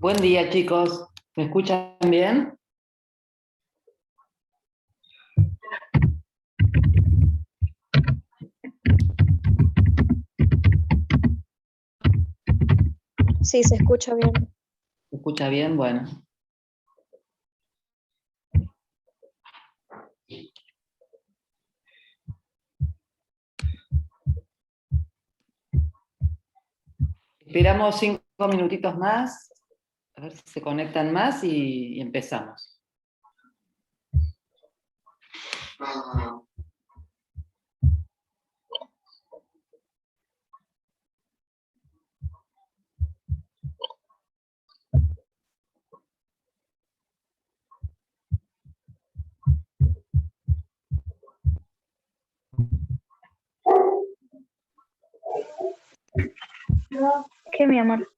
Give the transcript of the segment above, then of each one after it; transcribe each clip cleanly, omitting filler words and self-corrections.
Buen día, chicos. ¿Me escuchan bien? Sí, se escucha bien. ¿Se escucha bien? Bueno. Esperamos 5 minutitos más, a ver si se conectan más y empezamos. ¿Qué, mi amor?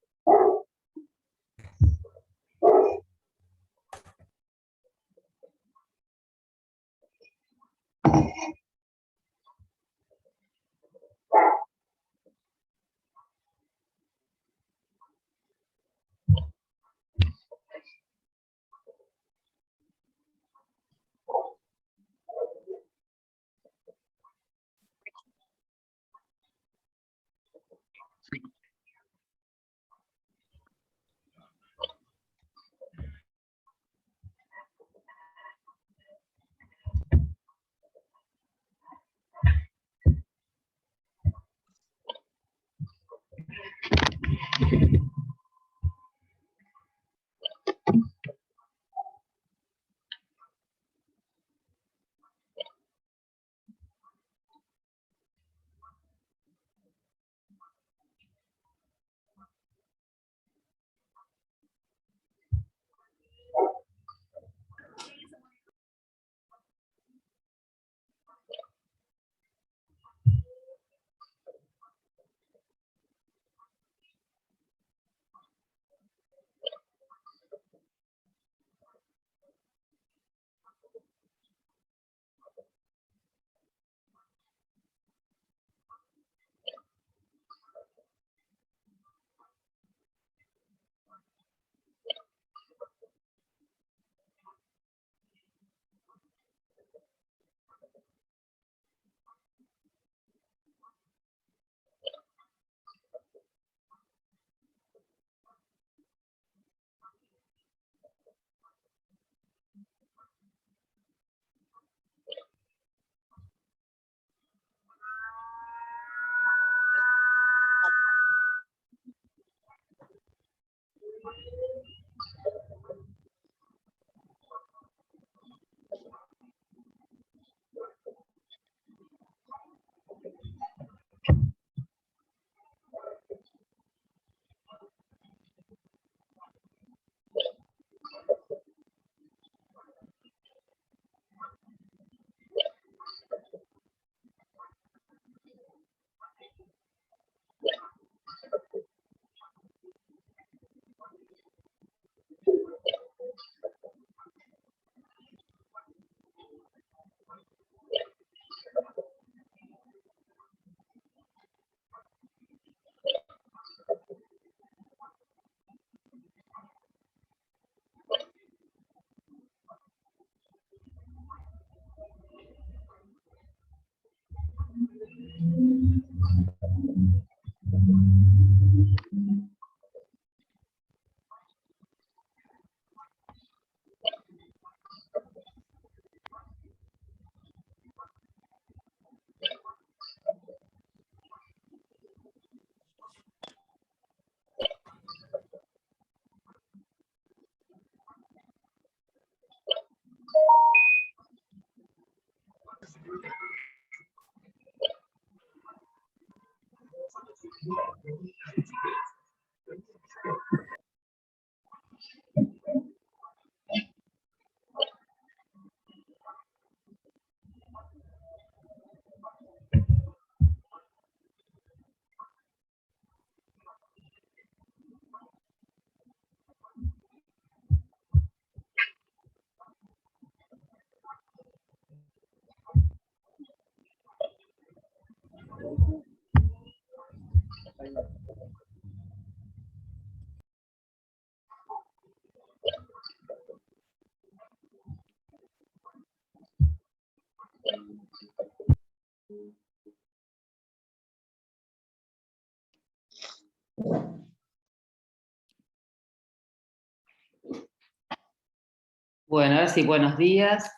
Bueno, ahora sí, buenos días.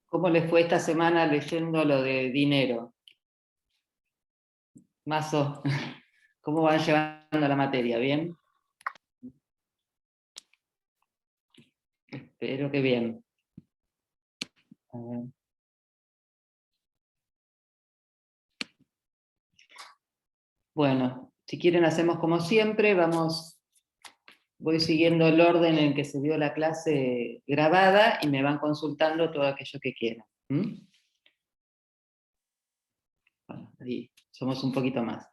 ¿Cómo les fue esta semana leyendo lo de dinero? Mazo, ¿cómo van llevando la materia? ¿Bien? Espero que bien. A ver. Bueno, si quieren hacemos como siempre, voy siguiendo el orden en que se dio la clase grabada y me van consultando todo aquello que quieran. Bueno, ahí somos un poquito más.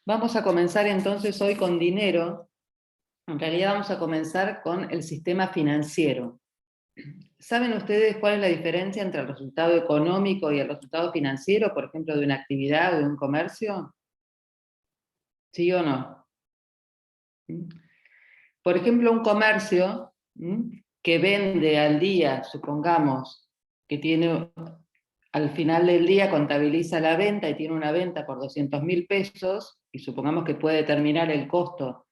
Vamos a comenzar entonces hoy con dinero. En realidad vamos a comenzar con el sistema financiero. ¿Saben ustedes cuál es la diferencia entre el resultado económico y el resultado financiero, por ejemplo, de una actividad o de un comercio? ¿Sí o no? Por ejemplo, un comercio que vende al día, supongamos, que tiene, al final del día contabiliza la venta y tiene una venta por 200.000 pesos, y supongamos que puede determinar el costo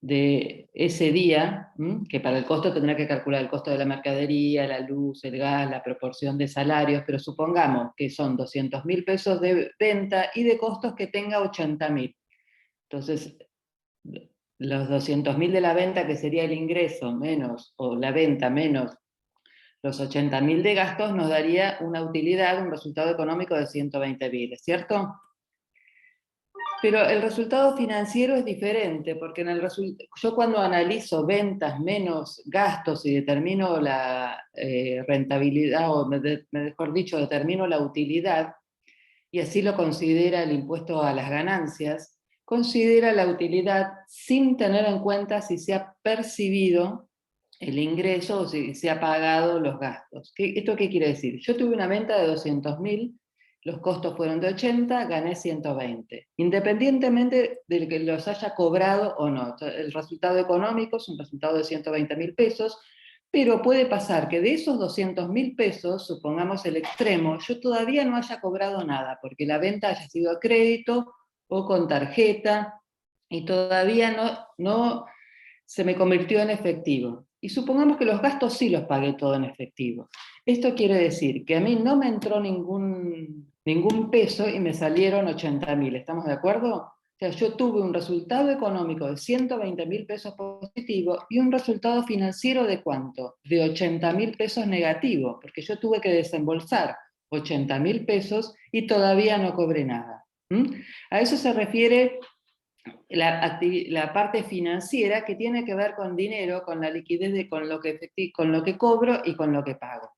de ese día, que para el costo tendrá que calcular el costo de la mercadería, la luz, el gas, la proporción de salarios, pero supongamos que son 200.000 pesos de venta y de costos que tenga 80.000. Entonces, los 200.000 de la venta, que sería el ingreso, menos, o la venta menos los 80.000 de gastos, nos daría una utilidad, un resultado económico de 120.000, ¿cierto? Pero el resultado financiero es diferente, porque yo cuando analizo ventas menos gastos y determino la rentabilidad, o mejor dicho, determino la utilidad, y así lo considera el impuesto a las ganancias, considera la utilidad sin tener en cuenta si se ha percibido el ingreso o si se ha pagado los gastos. ¿Esto qué quiere decir? Yo tuve una venta de 200.000, los costos fueron de 80, gané 120, independientemente de que los haya cobrado o no. El resultado económico es un resultado de 120.000 pesos, pero puede pasar que de esos 200.000 pesos, supongamos el extremo, yo todavía no haya cobrado nada, porque la venta haya sido a crédito o con tarjeta, y todavía no se me convirtió en efectivo. Y supongamos que los gastos sí los pagué todo en efectivo. Esto quiere decir que a mí no me entró ningún peso y me salieron 80.000. ¿Estamos de acuerdo? O sea, yo tuve un resultado económico de 120.000 pesos positivo y un resultado financiero de ¿cuánto? De 80.000 pesos negativo, porque yo tuve que desembolsar 80.000 pesos y todavía no cobré nada. A eso se refiere la parte financiera, que tiene que ver con dinero, con la liquidez, con lo que cobro y con lo que pago.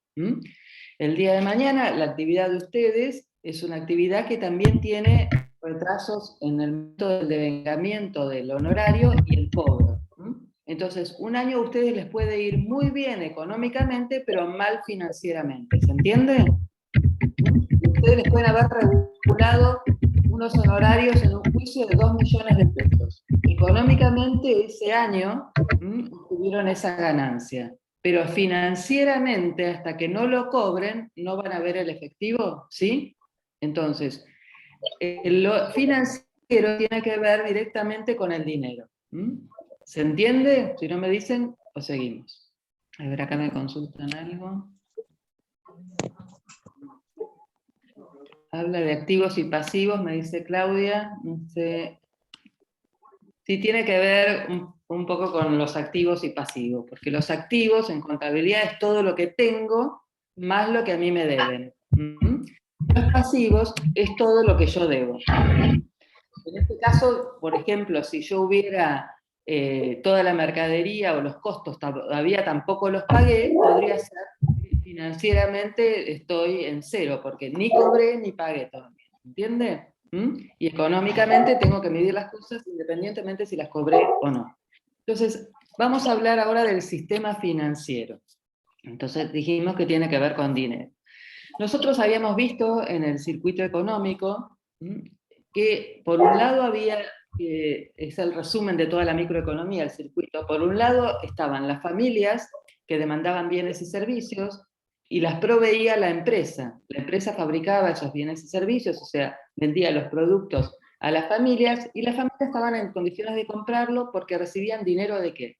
El día de mañana, la actividad de ustedes es una actividad que también tiene retrasos en el momento del devengamiento del honorario y el cobro. Entonces, un año a ustedes les puede ir muy bien económicamente, pero mal financieramente. ¿Se entiende? Ustedes les pueden haber regulado unos honorarios en un juicio de 2 millones de pesos. Económicamente ese año tuvieron esa ganancia, pero financieramente, hasta que no lo cobren, no van a ver el efectivo, ¿sí? Entonces, lo financiero tiene que ver directamente con el dinero. ¿Se entiende? Si no me dicen, o seguimos. A ver, acá me consultan algo. Habla de activos y pasivos, me dice Claudia. Sí, tiene que ver un poco con los activos y pasivos, porque los activos en contabilidad es todo lo que tengo más lo que a mí me deben. Los pasivos es todo lo que yo debo. En este caso, por ejemplo, si yo hubiera toda la mercadería o los costos todavía tampoco los pagué, podría ser que financieramente estoy en cero, porque ni cobré ni pagué todavía. ¿Entiende? Y económicamente tengo que medir las cosas independientemente si las cobré o no. Entonces, vamos a hablar ahora del sistema financiero. Entonces dijimos que tiene que ver con dinero. Nosotros habíamos visto en el circuito económico que por un lado había, es el resumen de toda la microeconomía, el circuito, por un lado estaban las familias que demandaban bienes y servicios y las proveía la empresa fabricaba esos bienes y servicios, o sea, vendía los productos a las familias, y las familias estaban en condiciones de comprarlo porque recibían dinero ¿de qué?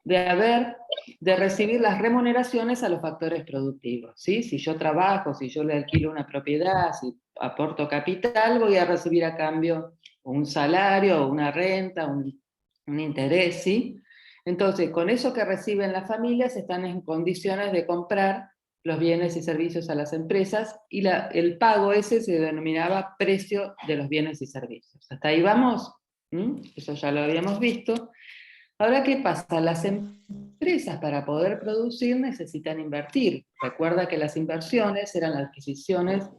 De recibir las remuneraciones a los factores productivos, ¿sí? Si yo trabajo, si yo le alquilo una propiedad, si aporto capital, voy a recibir a cambio un salario, una renta, un interés, ¿sí? Entonces, con eso que reciben las familias, están en condiciones de comprar los bienes y servicios a las empresas, y el pago ese se denominaba precio de los bienes y servicios. ¿Hasta ahí vamos? Eso ya lo habíamos visto. Ahora, ¿qué pasa? Las empresas, para poder producir, necesitan invertir. Recuerda que las inversiones eran las adquisiciones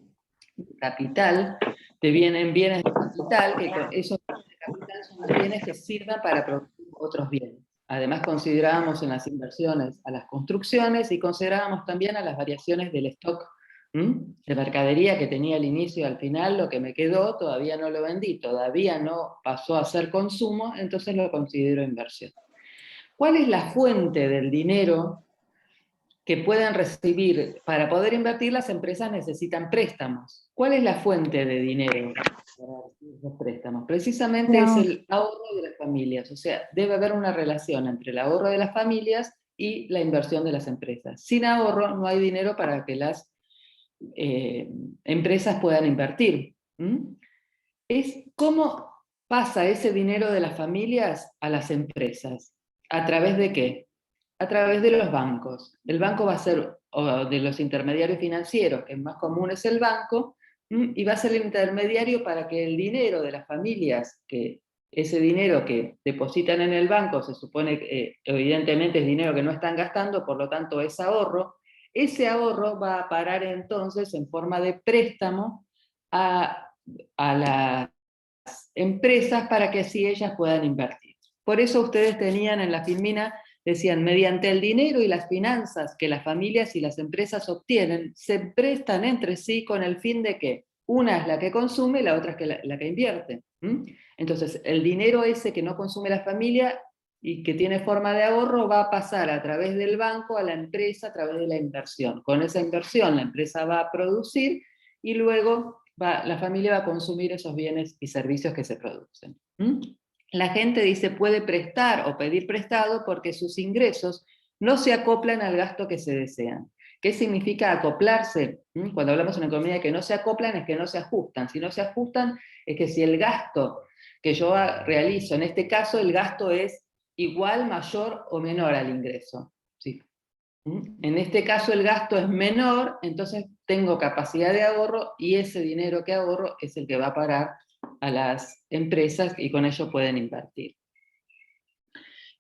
de capital, bienes de capital, que esos bienes de capital son los bienes que sirvan para producir otros bienes. Además, considerábamos en las inversiones a las construcciones y considerábamos también a las variaciones del stock de mercadería que tenía al inicio y al final. Lo que me quedó todavía no lo vendí, todavía no pasó a ser consumo, entonces lo considero inversión. ¿Cuál es la fuente del dinero que puedan recibir? Para poder invertir, las empresas necesitan préstamos. ¿Cuál es la fuente de dinero para recibir los préstamos? Precisamente es el ahorro de las familias. O sea, debe haber una relación entre el ahorro de las familias y la inversión de las empresas. Sin ahorro no hay dinero para que las empresas puedan invertir. ¿Cómo pasa ese dinero de las familias a las empresas? ¿A través de qué? A través de los bancos. El banco va a ser, o de los intermediarios financieros, que el más común es el banco, y va a ser el intermediario para que el dinero de las familias, que ese dinero que depositan en el banco, se supone que evidentemente es dinero que no están gastando, por lo tanto es ahorro. Ese ahorro va a parar entonces en forma de préstamo a las empresas para que así ellas puedan invertir. Por eso ustedes tenían en la Filmina, decían, mediante el dinero y las finanzas que las familias y las empresas obtienen, se prestan entre sí con el fin de que una es la que consume y la otra es la que invierte. Entonces, el dinero ese que no consume la familia y que tiene forma de ahorro va a pasar a través del banco a la empresa a través de la inversión. Con esa inversión la empresa va a producir y luego la familia va a consumir esos bienes y servicios que se producen. La gente dice puede prestar o pedir prestado porque sus ingresos no se acoplan al gasto que se desean. ¿Qué significa acoplarse? Cuando hablamos en economía de que no se acoplan, es que no se ajustan. Si no se ajustan, es que si el gasto que yo realizo, en este caso el gasto es igual, mayor o menor al ingreso. ¿Sí? En este caso el gasto es menor, entonces tengo capacidad de ahorro y ese dinero que ahorro es el que va a parar a las empresas y con ello pueden invertir.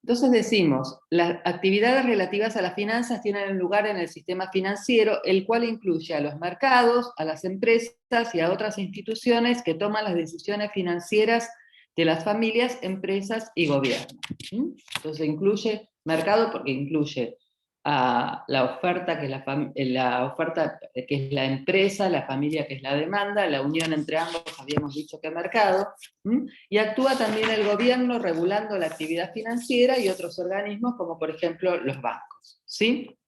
Entonces decimos, las actividades relativas a las finanzas tienen lugar en el sistema financiero, el cual incluye a los mercados, a las empresas y a otras instituciones que toman las decisiones financieras de las familias, empresas y gobiernos. Entonces incluye mercado porque incluye a la oferta, que es la oferta que es la empresa, la familia que es la demanda, la unión entre ambos habíamos dicho que mercado, y actúa también el gobierno regulando la actividad financiera y otros organismos como por ejemplo los bancos. ¿Sí?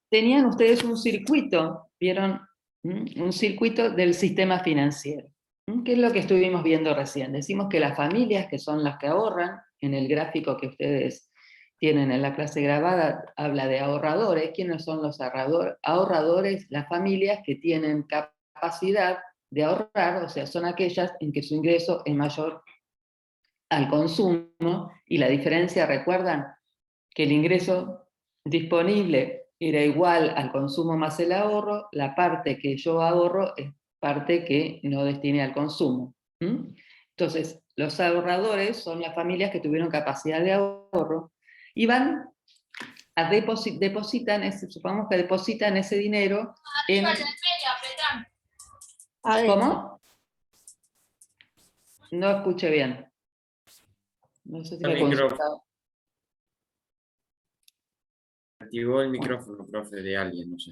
Tenían ustedes un circuito, ¿vieron? Un circuito del sistema financiero. ¿Qué es lo que estuvimos viendo recién? Decimos que las familias, que son las que ahorran, en el gráfico que ustedes tienen en la clase grabada, habla de ahorradores. ¿Quiénes son los ahorradores? Las familias que tienen capacidad de ahorrar, o sea, son aquellas en que su ingreso es mayor al consumo, y la diferencia, recuerdan que el ingreso disponible era igual al consumo más el ahorro, la parte que yo ahorro es parte que no destiné al consumo. Entonces, los ahorradores son las familias que tuvieron capacidad de ahorro y van a supongamos que depositan ese dinero en... ¿Cómo? No escuché bien. No sé si me consultaba. Activó el micrófono, profe, de alguien, no sé.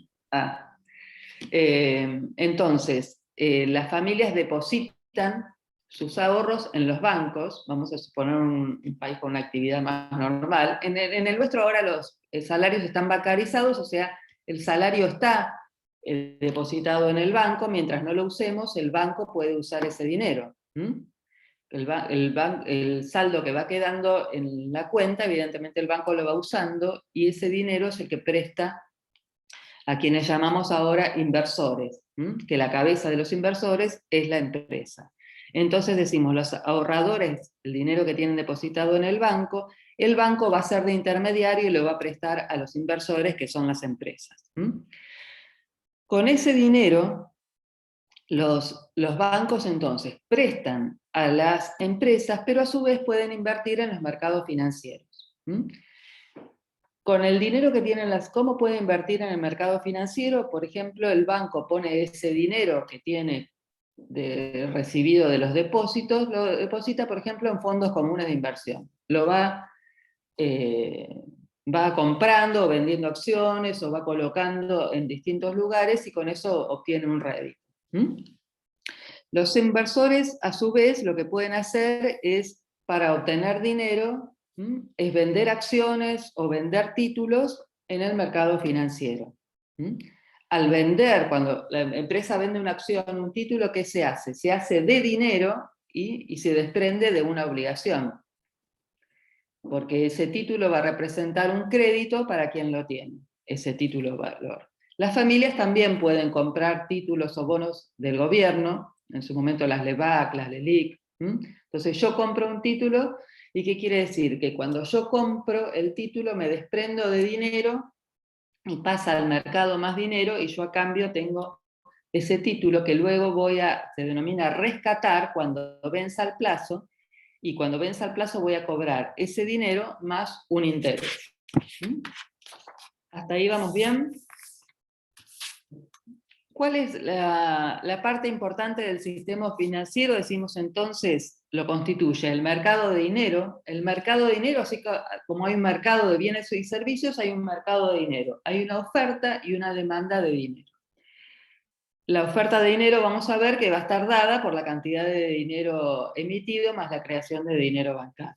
Entonces, las familias depositan sus ahorros en los bancos. Vamos a suponer un país con una actividad más normal. En el nuestro ahora los salarios están bancarizados, o sea, el salario está depositado en el banco. Mientras no lo usemos, el banco puede usar ese dinero. El saldo que va quedando en la cuenta, evidentemente el banco lo va usando, y ese dinero es el que presta a quienes llamamos ahora inversores, que la cabeza de los inversores es la empresa. Entonces decimos, los ahorradores, el dinero que tienen depositado en el banco va a ser de intermediario y lo va a prestar a los inversores, que son las empresas. Con ese dinero, los bancos entonces prestan a las empresas, pero a su vez pueden invertir en los mercados financieros. Con el dinero que tienen ¿cómo puede invertir en el mercado financiero? Por ejemplo, el banco pone ese dinero que tiene recibido de los depósitos, lo deposita, por ejemplo, en fondos comunes de inversión. Lo va comprando o vendiendo acciones, o va colocando en distintos lugares, y con eso obtiene un rédito. Los inversores, a su vez, lo que pueden hacer es, para obtener dinero, es vender acciones o vender títulos en el mercado financiero. Al vender, cuando la empresa vende una acción, un título, ¿qué se hace? Se hace de dinero y se desprende de una obligación, porque ese título va a representar un crédito para quien lo tiene, ese título valor. Las familias también pueden comprar títulos o bonos del gobierno, en su momento las LEBAC, las LELIC. Entonces yo compro un título, ¿y qué quiere decir? Que cuando yo compro el título me desprendo de dinero y pasa al mercado más dinero, y yo a cambio tengo ese título que luego se denomina rescatar cuando venza el plazo, y cuando venza el plazo voy a cobrar ese dinero más un interés. ¿Hasta ahí vamos bien? ¿Cuál es la parte importante del sistema financiero? Decimos entonces, lo constituye el mercado de dinero. El mercado de dinero, así como hay un mercado de bienes y servicios, hay un mercado de dinero. Hay una oferta y una demanda de dinero. La oferta de dinero vamos a ver que va a estar dada por la cantidad de dinero emitido más la creación de dinero bancario.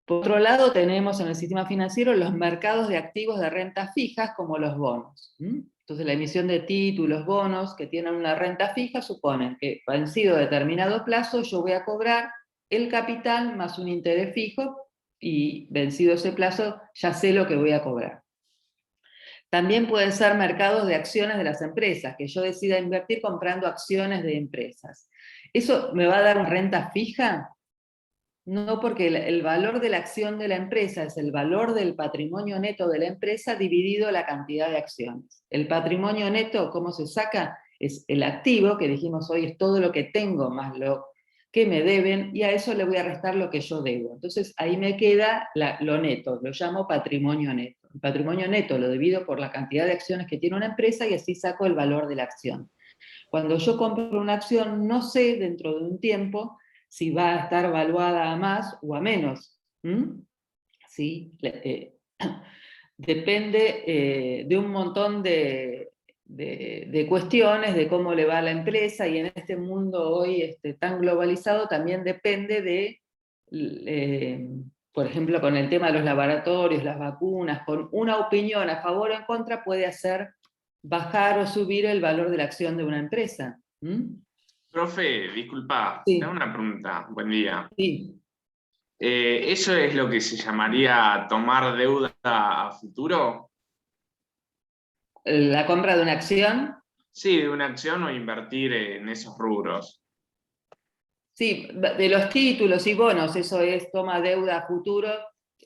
Por otro lado, tenemos en el sistema financiero los mercados de activos de renta fijas, como los bonos. Entonces, la emisión de títulos, bonos que tienen una renta fija, suponen que, vencido determinado plazo, yo voy a cobrar el capital más un interés fijo, y vencido ese plazo ya sé lo que voy a cobrar. También pueden ser mercados de acciones de las empresas, que yo decida invertir comprando acciones de empresas. ¿Eso me va a dar una renta fija? No, porque el valor de la acción de la empresa es el valor del patrimonio neto de la empresa dividido la cantidad de acciones. El patrimonio neto, ¿cómo se saca? Es el activo, que dijimos hoy es todo lo que tengo más lo que me deben, y a eso le voy a restar lo que yo debo. Entonces ahí me queda lo neto, lo llamo patrimonio neto. El patrimonio neto lo divido por la cantidad de acciones que tiene una empresa, y así saco el valor de la acción. Cuando yo compro una acción, no sé dentro de un tiempo si va a estar valuada a más o a menos. ¿Sí? Depende de un montón de cuestiones, de cómo le va a la empresa, y en este mundo hoy tan globalizado también depende de, por ejemplo, con el tema de los laboratorios, las vacunas, con una opinión a favor o en contra puede hacer bajar o subir el valor de la acción de una empresa. Profe, disculpa, Sí. te hago una pregunta. Buen día. Sí. ¿Eso es lo que se llamaría tomar deuda a futuro? La compra de una acción. Sí, de una acción, o invertir en esos rubros. Sí, de los títulos y bonos, eso es toma deuda a futuro,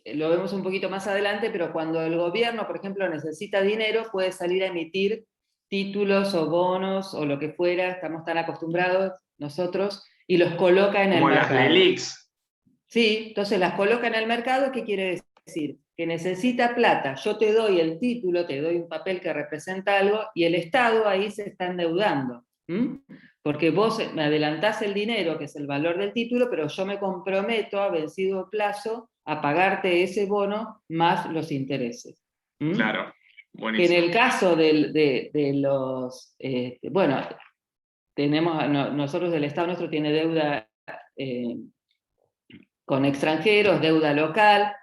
lo vemos un poquito más adelante, pero cuando el gobierno, por ejemplo, necesita dinero, puede salir a emitir títulos o bonos o lo que fuera, estamos tan acostumbrados nosotros, y los coloca en el Como las mercado. LELICs. Sí, entonces las coloca en el mercado. ¿Qué quiere decir? Que necesita plata, yo te doy el título, te doy un papel que representa algo, y el Estado ahí se está endeudando. Porque vos me adelantás el dinero, que es el valor del título, pero yo me comprometo a vencido plazo a pagarte ese bono más los intereses. Claro, Que buenísimo. en el caso de los... bueno, nosotros, el Estado nuestro tiene deuda con extranjeros, deuda local,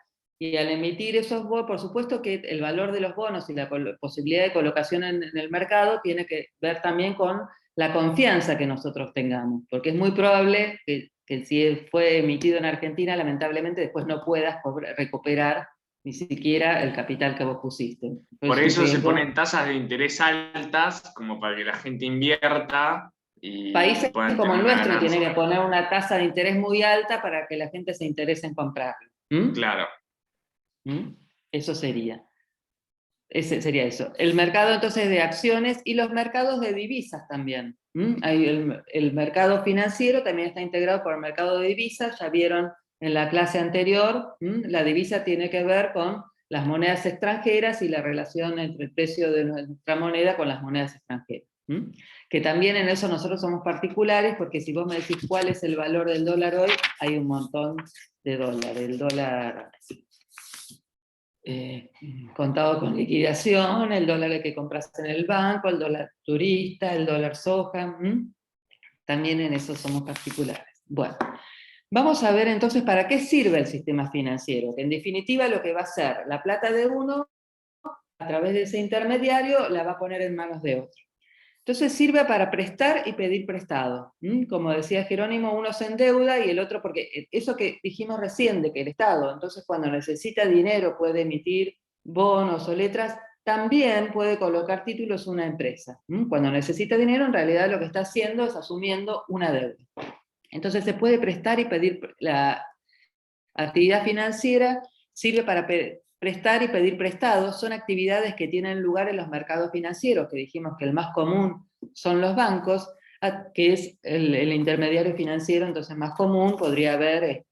y al emitir esos bonos, por supuesto que el valor de los bonos y la posibilidad de colocación en el mercado tiene que ver también con la confianza que nosotros tengamos, porque es muy probable que si fue emitido en Argentina, lamentablemente después no puedas recuperar ni siquiera el capital que vos pusiste. Por eso se ponen tasas de interés altas, como para que la gente invierta y Países pueden como tener el una nuestro tienen ganancia. que poner una tasa de interés muy alta para que la gente se interese en comprarlo. Claro. Eso sería. Ese sería eso. El mercado entonces de acciones y los mercados de divisas también. Hay el mercado financiero también está integrado por el mercado de divisas. Ya vieron en la clase anterior, la divisa tiene que ver con las monedas extranjeras y la relación entre el precio de nuestra moneda con las monedas extranjeras. Que también en eso nosotros somos particulares, porque si vos me decís cuál es el valor del dólar hoy, hay un montón de dólares. El dólar contado con liquidación, el dólar que compras en el banco, el dólar turista, el dólar soja, también en eso somos particulares. Bueno, vamos a ver entonces para qué sirve el sistema financiero, que en definitiva lo que va a hacer la plata de uno, a través de ese intermediario, la va a poner en manos de otro. Entonces sirve para prestar y pedir prestado. Como decía Jerónimo, uno se endeuda y el otro, porque eso que dijimos recién, de que el Estado, entonces cuando necesita dinero puede emitir bonos o letras, también puede colocar títulos una empresa. Cuando necesita dinero, en realidad lo que está haciendo es asumiendo una deuda. Entonces se puede prestar y pedir, la actividad financiera sirve para prestar y pedir prestados, son actividades que tienen lugar en los mercados financieros, que dijimos que el más común son los bancos, que es el intermediario financiero, entonces más común podría haber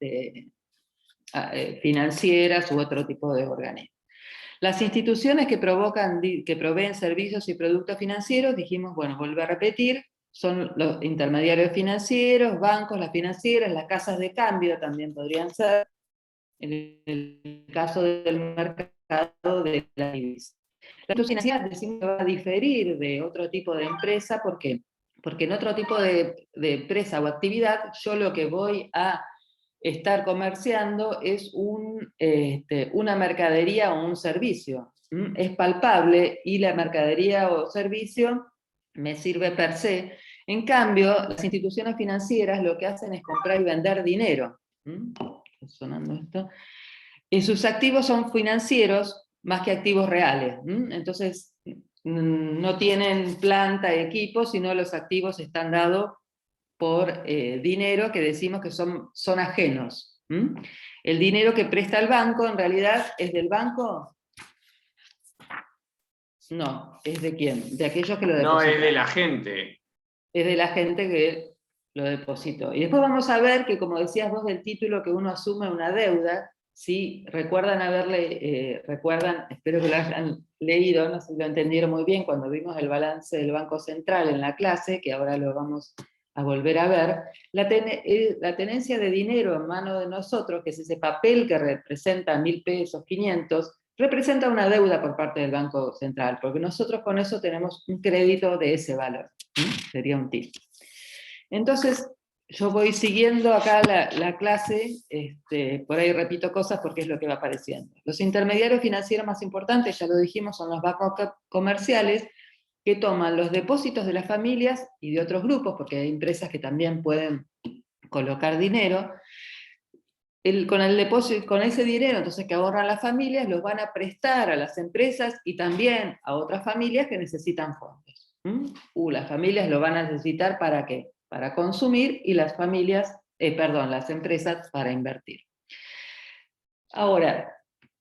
financieras u otro tipo de organismos. Las instituciones que proveen servicios y productos financieros, dijimos, bueno, vuelvo a repetir, son los intermediarios financieros, bancos, las financieras, las casas de cambio también podrían ser, en el caso del mercado de la divisa. La industria financiera decimos que va a diferir de otro tipo de empresa, ¿por qué? Porque en otro tipo de empresa o actividad, yo lo que voy a estar comerciando es una mercadería o un servicio. Es palpable y la mercadería o servicio me sirve per se. En cambio, las instituciones financieras lo que hacen es comprar y vender dinero. Está sonando esto. Y sus activos son financieros más que activos reales. Entonces, no tienen planta, equipo, sino los activos están dados por dinero que decimos que son ajenos. El dinero que presta el banco, en realidad, ¿es del banco? No, ¿es de quién? De aquellos que lo No, depositan. es de la gente. Es de la gente que lo depositó. Y después vamos a ver que, como decías vos del título, que uno asume una deuda, si recuerdan espero que lo hayan leído, no sé si lo entendieron muy bien cuando vimos el balance del Banco Central en la clase, que ahora lo vamos a volver a ver, la tenencia de dinero en mano de nosotros, que es ese papel que representa 1.000 pesos, 500, representa una deuda por parte del Banco Central, porque nosotros con eso tenemos un crédito de ese valor. Sería un tip. Entonces, yo voy siguiendo acá la clase, por ahí repito cosas porque es lo que va apareciendo. Los intermediarios financieros más importantes, ya lo dijimos, son los bancos comerciales, que toman los depósitos de las familias y de otros grupos, porque hay empresas que también pueden colocar dinero. Con el depósito, con ese dinero entonces que ahorran las familias, los van a prestar a las empresas y también a otras familias que necesitan fondos. Las familias lo van a necesitar ¿para qué? Para consumir y las empresas para invertir. Ahora,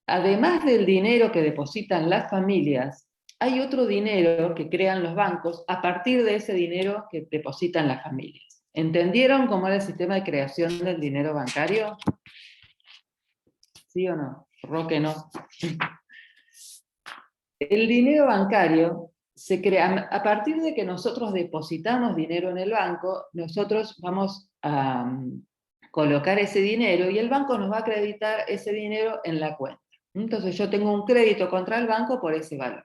además del dinero que depositan las familias, hay otro dinero que crean los bancos a partir de ese dinero que depositan las familias. ¿Entendieron cómo era el sistema de creación del dinero bancario? ¿Sí o no? Roque no. El dinero bancario se crea a partir de que nosotros depositamos dinero en el banco, nosotros vamos a colocar ese dinero y el banco nos va a acreditar ese dinero en la cuenta. Entonces yo tengo un crédito contra el banco por ese valor.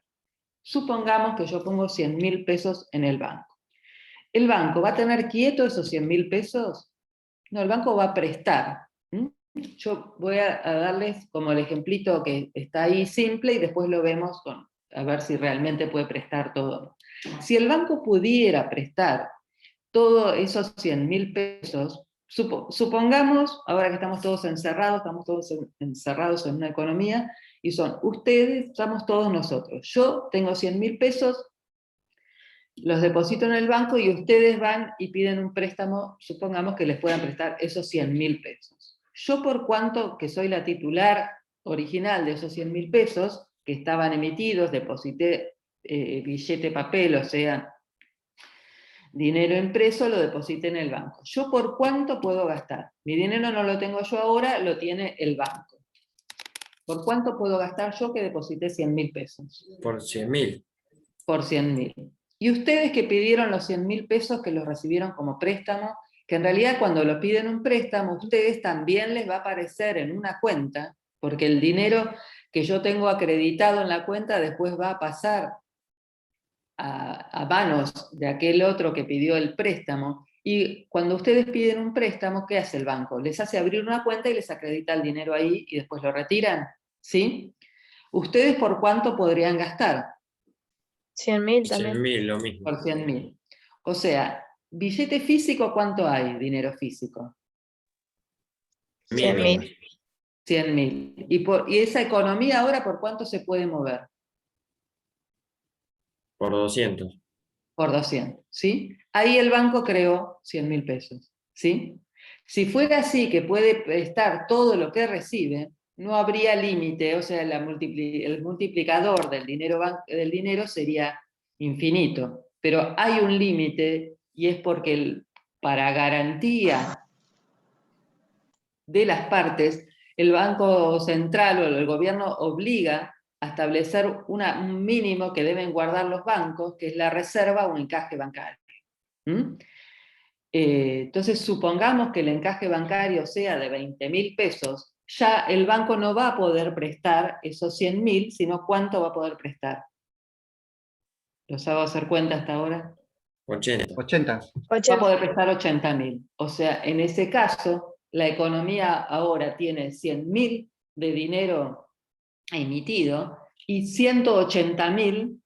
Supongamos que yo pongo 100.000 pesos en el banco. ¿El banco va a tener quieto esos 100.000 pesos? No, el banco va a prestar. Yo voy a darles como el ejemplito que está ahí simple y después lo vemos a ver si realmente puede prestar todo. Si el banco pudiera prestar todos esos 100.000 pesos, supongamos, ahora que estamos todos encerrados en una economía, y son ustedes, estamos todos nosotros. Yo tengo 100.000 pesos los deposito en el banco y ustedes van y piden un préstamo, supongamos que les puedan prestar esos 100.000 pesos. Yo por cuanto que soy la titular original de esos 100.000 pesos, que estaban emitidos, deposité billete papel, o sea, dinero impreso, lo deposité en el banco. ¿Yo por cuánto puedo gastar? Mi dinero no lo tengo yo ahora, lo tiene el banco. ¿Por cuánto puedo gastar yo que deposité 100.000 pesos? Por 100.000. Por 100.000. Y ustedes que pidieron los 100.000 pesos, que los recibieron como préstamo, que en realidad cuando lo piden un préstamo, ustedes también les va a aparecer en una cuenta, porque el dinero que yo tengo acreditado en la cuenta después va a pasar a manos de aquel otro que pidió el préstamo. Y cuando ustedes piden un préstamo, ¿qué hace el banco? Les hace abrir una cuenta y les acredita el dinero ahí y después lo retiran, ¿sí? ¿Ustedes por cuánto podrían gastar? 100.000 también. 100.000, lo mismo. Por 100.000. O sea, billete físico, ¿cuánto hay? Dinero físico. 100.000. 100.000. ¿Y esa economía ahora por cuánto se puede mover? Por 200. Por 200, ¿sí? Ahí el banco creó 100.000 pesos, ¿sí? Si fuera así, que puede prestar todo lo que recibe, no habría límite, o sea, el multiplicador del dinero sería infinito. Pero hay un límite y es porque para garantía de las partes, el Banco Central o el gobierno obliga a establecer un mínimo que deben guardar los bancos, que es la reserva o un encaje bancario. Entonces, supongamos que el encaje bancario sea de 20.000 pesos, ya el banco no va a poder prestar esos 100.000, sino ¿cuánto va a poder prestar? ¿Los hago hacer cuenta hasta ahora? 80. 80. Va a poder prestar 80.000. O sea, en ese caso, la economía ahora tiene 100.000 de dinero emitido y 180.000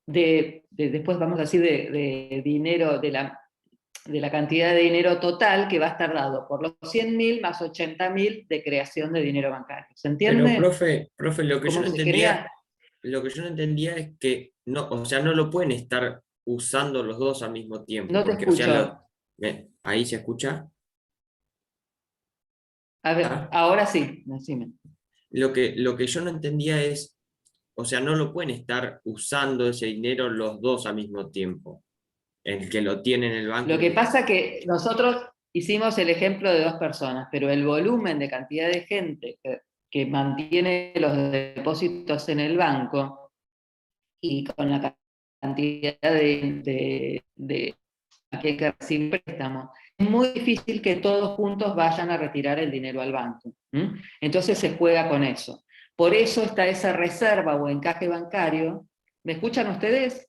después vamos a decir de dinero, de la cantidad de dinero total que va a estar dado por los 100.000 más 80.000 de creación de dinero bancario. ¿Se entiende? Pero, profe, lo que yo ¿Cómo no se entendía, crea? lo que yo no entendía es que no, o sea, no lo pueden estar usando los dos al mismo tiempo. No te Porque, o sea, escucho. ahí se escucha. A ver, ¿Ah? ahora sí, decime. Lo que yo no entendía es, o sea, no lo pueden estar usando ese dinero los dos al mismo tiempo. El que lo tiene en el banco. Lo que pasa que nosotros hicimos el ejemplo de 2 personas, pero el volumen de cantidad de gente que mantiene los depósitos en el banco y con la cantidad de que hay que recibir préstamo, es muy difícil que todos juntos vayan a retirar el dinero al banco. Entonces se juega con eso. Por eso está esa reserva o encaje bancario. ¿Me escuchan ustedes?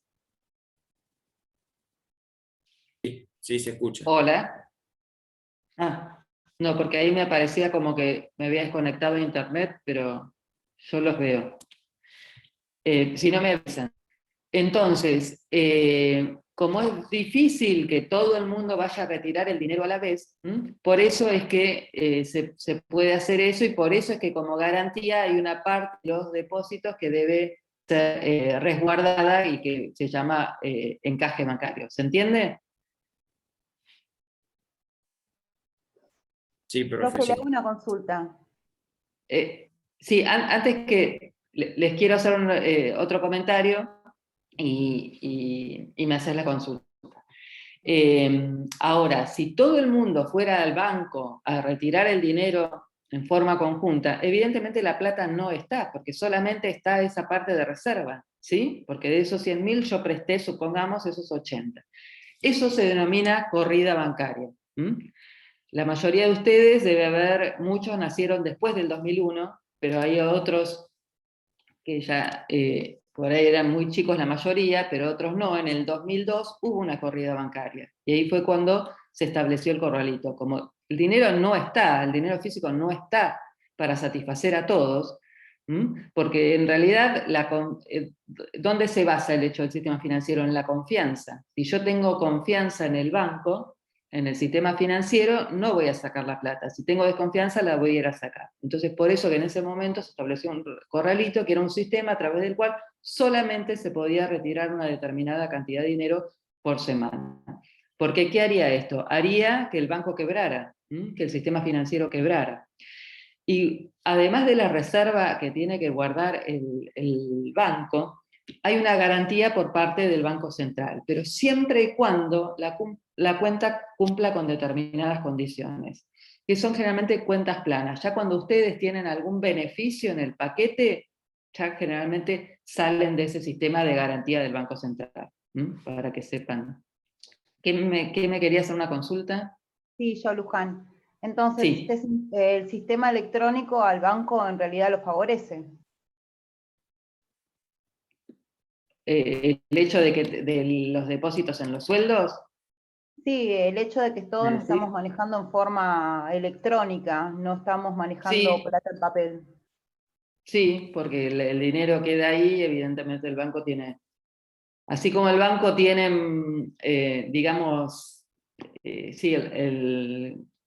Sí, se escucha. Hola. Ah, no, porque ahí me aparecía como que me había desconectado de internet, pero yo los veo. Si no me avisan. Entonces, como es difícil que todo el mundo vaya a retirar el dinero a la vez, por eso es que se puede hacer eso y por eso es que como garantía hay una parte de los depósitos que debe ser resguardada y que se llama encaje bancario. ¿Se entiende? Sí, profe, Profe, le sí. hago una consulta. Sí, antes que les quiero hacer otro comentario y me haces la consulta. Ahora, si todo el mundo fuera al banco a retirar el dinero en forma conjunta, evidentemente la plata no está, porque solamente está esa parte de reserva, ¿sí? Porque de esos 100.000 yo presté, supongamos, esos 80. Eso se denomina corrida bancaria. La mayoría de ustedes debe haber, muchos nacieron después del 2001, pero hay otros que ya por ahí eran muy chicos la mayoría, pero otros no. En el 2002 hubo una corrida bancaria y ahí fue cuando se estableció el corralito. Como el dinero no está, el dinero físico no está para satisfacer a todos, porque en realidad, ¿dónde se basa el hecho del sistema financiero? En la confianza. Si yo tengo confianza en el banco, en el sistema financiero no voy a sacar la plata. Si tengo desconfianza, la voy a ir a sacar. Entonces, por eso que en ese momento se estableció un corralito, que era un sistema a través del cual solamente se podía retirar una determinada cantidad de dinero por semana. Porque, ¿qué haría esto? Haría que el banco quebrara, que el sistema financiero quebrara. Y además de la reserva que tiene que guardar el banco, hay una garantía por parte del Banco Central, pero siempre y cuando la cuenta cumpla con determinadas condiciones, que son generalmente cuentas planas. Ya cuando ustedes tienen algún beneficio en el paquete, ya generalmente salen de ese sistema de garantía del Banco Central, para que sepan. ¿Qué me quería hacer una consulta? Sí, yo, Luján. Entonces, Sí. el sistema electrónico al banco en realidad lo favorece. El hecho de los depósitos en los sueldos. Sí, el hecho de que todos nos Sí. estamos manejando en forma electrónica, no estamos manejando Sí. plata en papel. Sí, porque el dinero queda ahí, evidentemente el banco tiene, así como el banco tiene, digamos, sí,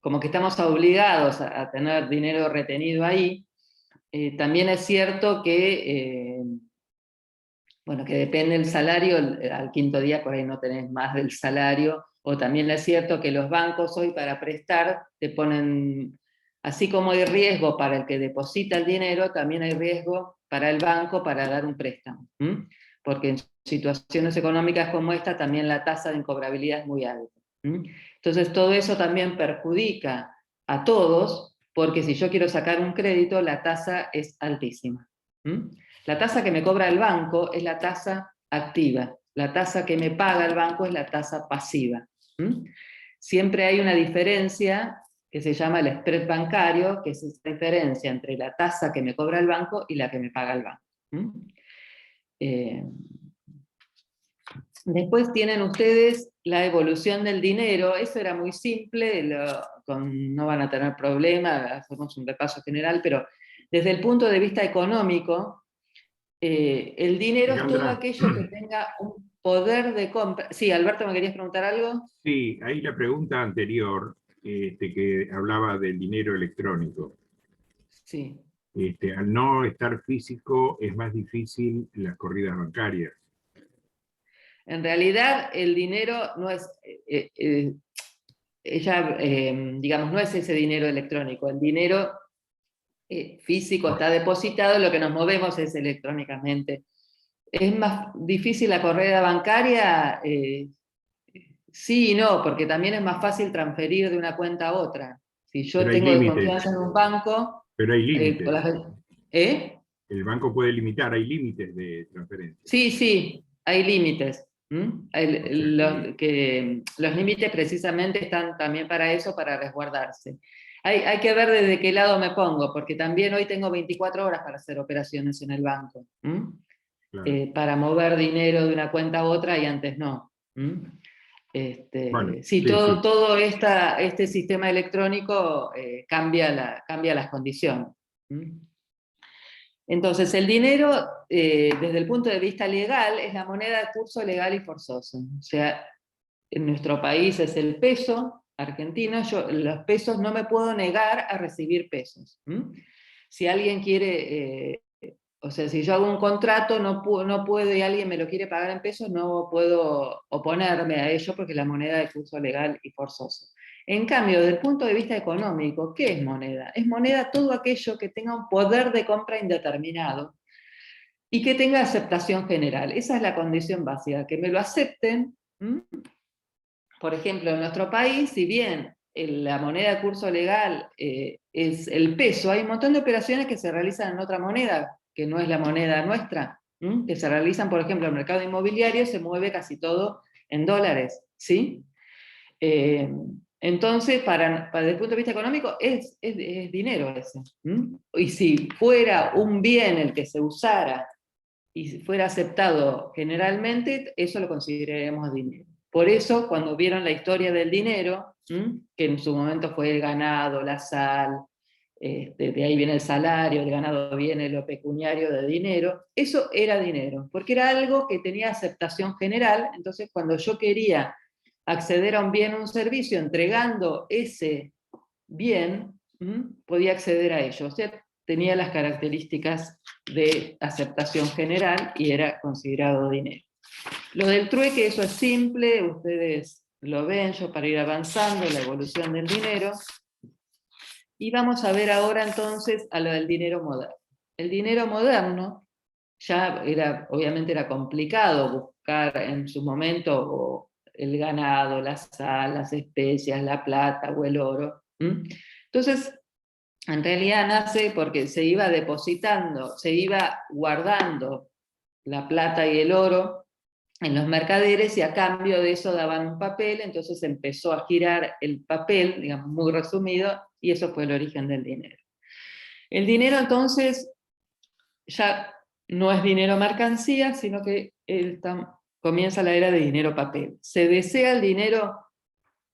como que estamos obligados a tener dinero retenido ahí, también es cierto que, bueno, que depende del salario, al quinto día por ahí no tenés más del salario, o también es cierto que los bancos hoy para prestar te ponen, así como hay riesgo para el que deposita el dinero, también hay riesgo para el banco para dar un préstamo, porque en situaciones económicas como esta también la tasa de incobrabilidad es muy alta. Entonces todo eso también perjudica a todos, porque si yo quiero sacar un crédito, la tasa es altísima. La tasa que me cobra el banco es la tasa activa, la tasa que me paga el banco es la tasa pasiva. Siempre hay una diferencia que se llama el spread bancario, que es esa diferencia entre la tasa que me cobra el banco y la que me paga el banco. Después tienen ustedes la evolución del dinero, eso era muy simple, no van a tener problema, hacemos un repaso general, pero desde el punto de vista económico, el dinero es todo aquello que tenga un poder de compra. Sí, Alberto, ¿me querías preguntar algo? Sí, ahí la pregunta anterior, que hablaba del dinero electrónico. Sí. Al no estar físico es más difícil las corridas bancarias. En realidad, el dinero no es, digamos, no es ese dinero electrónico. El dinero físico está depositado, lo que nos movemos es electrónicamente. ¿Es más difícil la corrida bancaria? Sí y no, porque también es más fácil transferir de una cuenta a otra. Si yo Pero hay tengo límites. desconfianza en un banco... Pero hay límites. ¿Eh? El banco puede limitar, hay límites de transferencia. Sí, hay límites. O sea, Los límites precisamente están también para eso, para resguardarse. Hay que ver desde qué lado me pongo, porque también hoy tengo 24 horas para hacer operaciones en el banco, claro. para mover dinero de una cuenta a otra y antes no. Bueno, sí, todo este sistema electrónico cambia las condiciones. Entonces, el dinero, desde el punto de vista legal, es la moneda de curso legal y forzoso. O sea, en nuestro país es el peso argentino, yo los pesos no me puedo negar a recibir pesos. Si alguien quiere, o sea, si yo hago un contrato, no puedo y alguien me lo quiere pagar en pesos, no puedo oponerme a ello porque es la moneda de curso legal y forzoso. En cambio, desde el punto de vista económico, ¿qué es moneda? Es moneda todo aquello que tenga un poder de compra indeterminado y que tenga aceptación general. Esa es la condición básica, que me lo acepten. Por ejemplo, en nuestro país, si bien la moneda de curso legal es el peso, hay un montón de operaciones que se realizan en otra moneda, que no es la moneda nuestra, que se realizan, por ejemplo, en el mercado inmobiliario, se mueve casi todo en dólares, ¿sí? Entonces, desde el punto de vista económico, es dinero ese. Y si fuera un bien el que se usara y si fuera aceptado generalmente, eso lo consideraríamos dinero. Por eso, cuando vieron la historia del dinero, que en su momento fue el ganado, la sal, de ahí viene el salario, el ganado viene lo pecuniario de dinero, eso era dinero, porque era algo que tenía aceptación general, entonces cuando yo quería acceder a un bien o un servicio entregando ese bien, podía acceder a ello. O sea, tenía las características de aceptación general y era considerado dinero. Lo del trueque, eso es simple, ustedes lo ven, yo para ir avanzando, la evolución del dinero. Y vamos a ver ahora entonces a lo del dinero moderno. El dinero moderno ya obviamente era complicado buscar en su momento el ganado, la sal, las especias, la plata o el oro. Entonces, en realidad nace porque se iba depositando, se iba guardando la plata y el oro en los mercaderes y a cambio de eso daban un papel, entonces empezó a girar el papel, digamos muy resumido, y eso fue el origen del dinero. El dinero entonces ya no es dinero mercancía, sino que comienza la era de dinero papel. ¿Se desea el dinero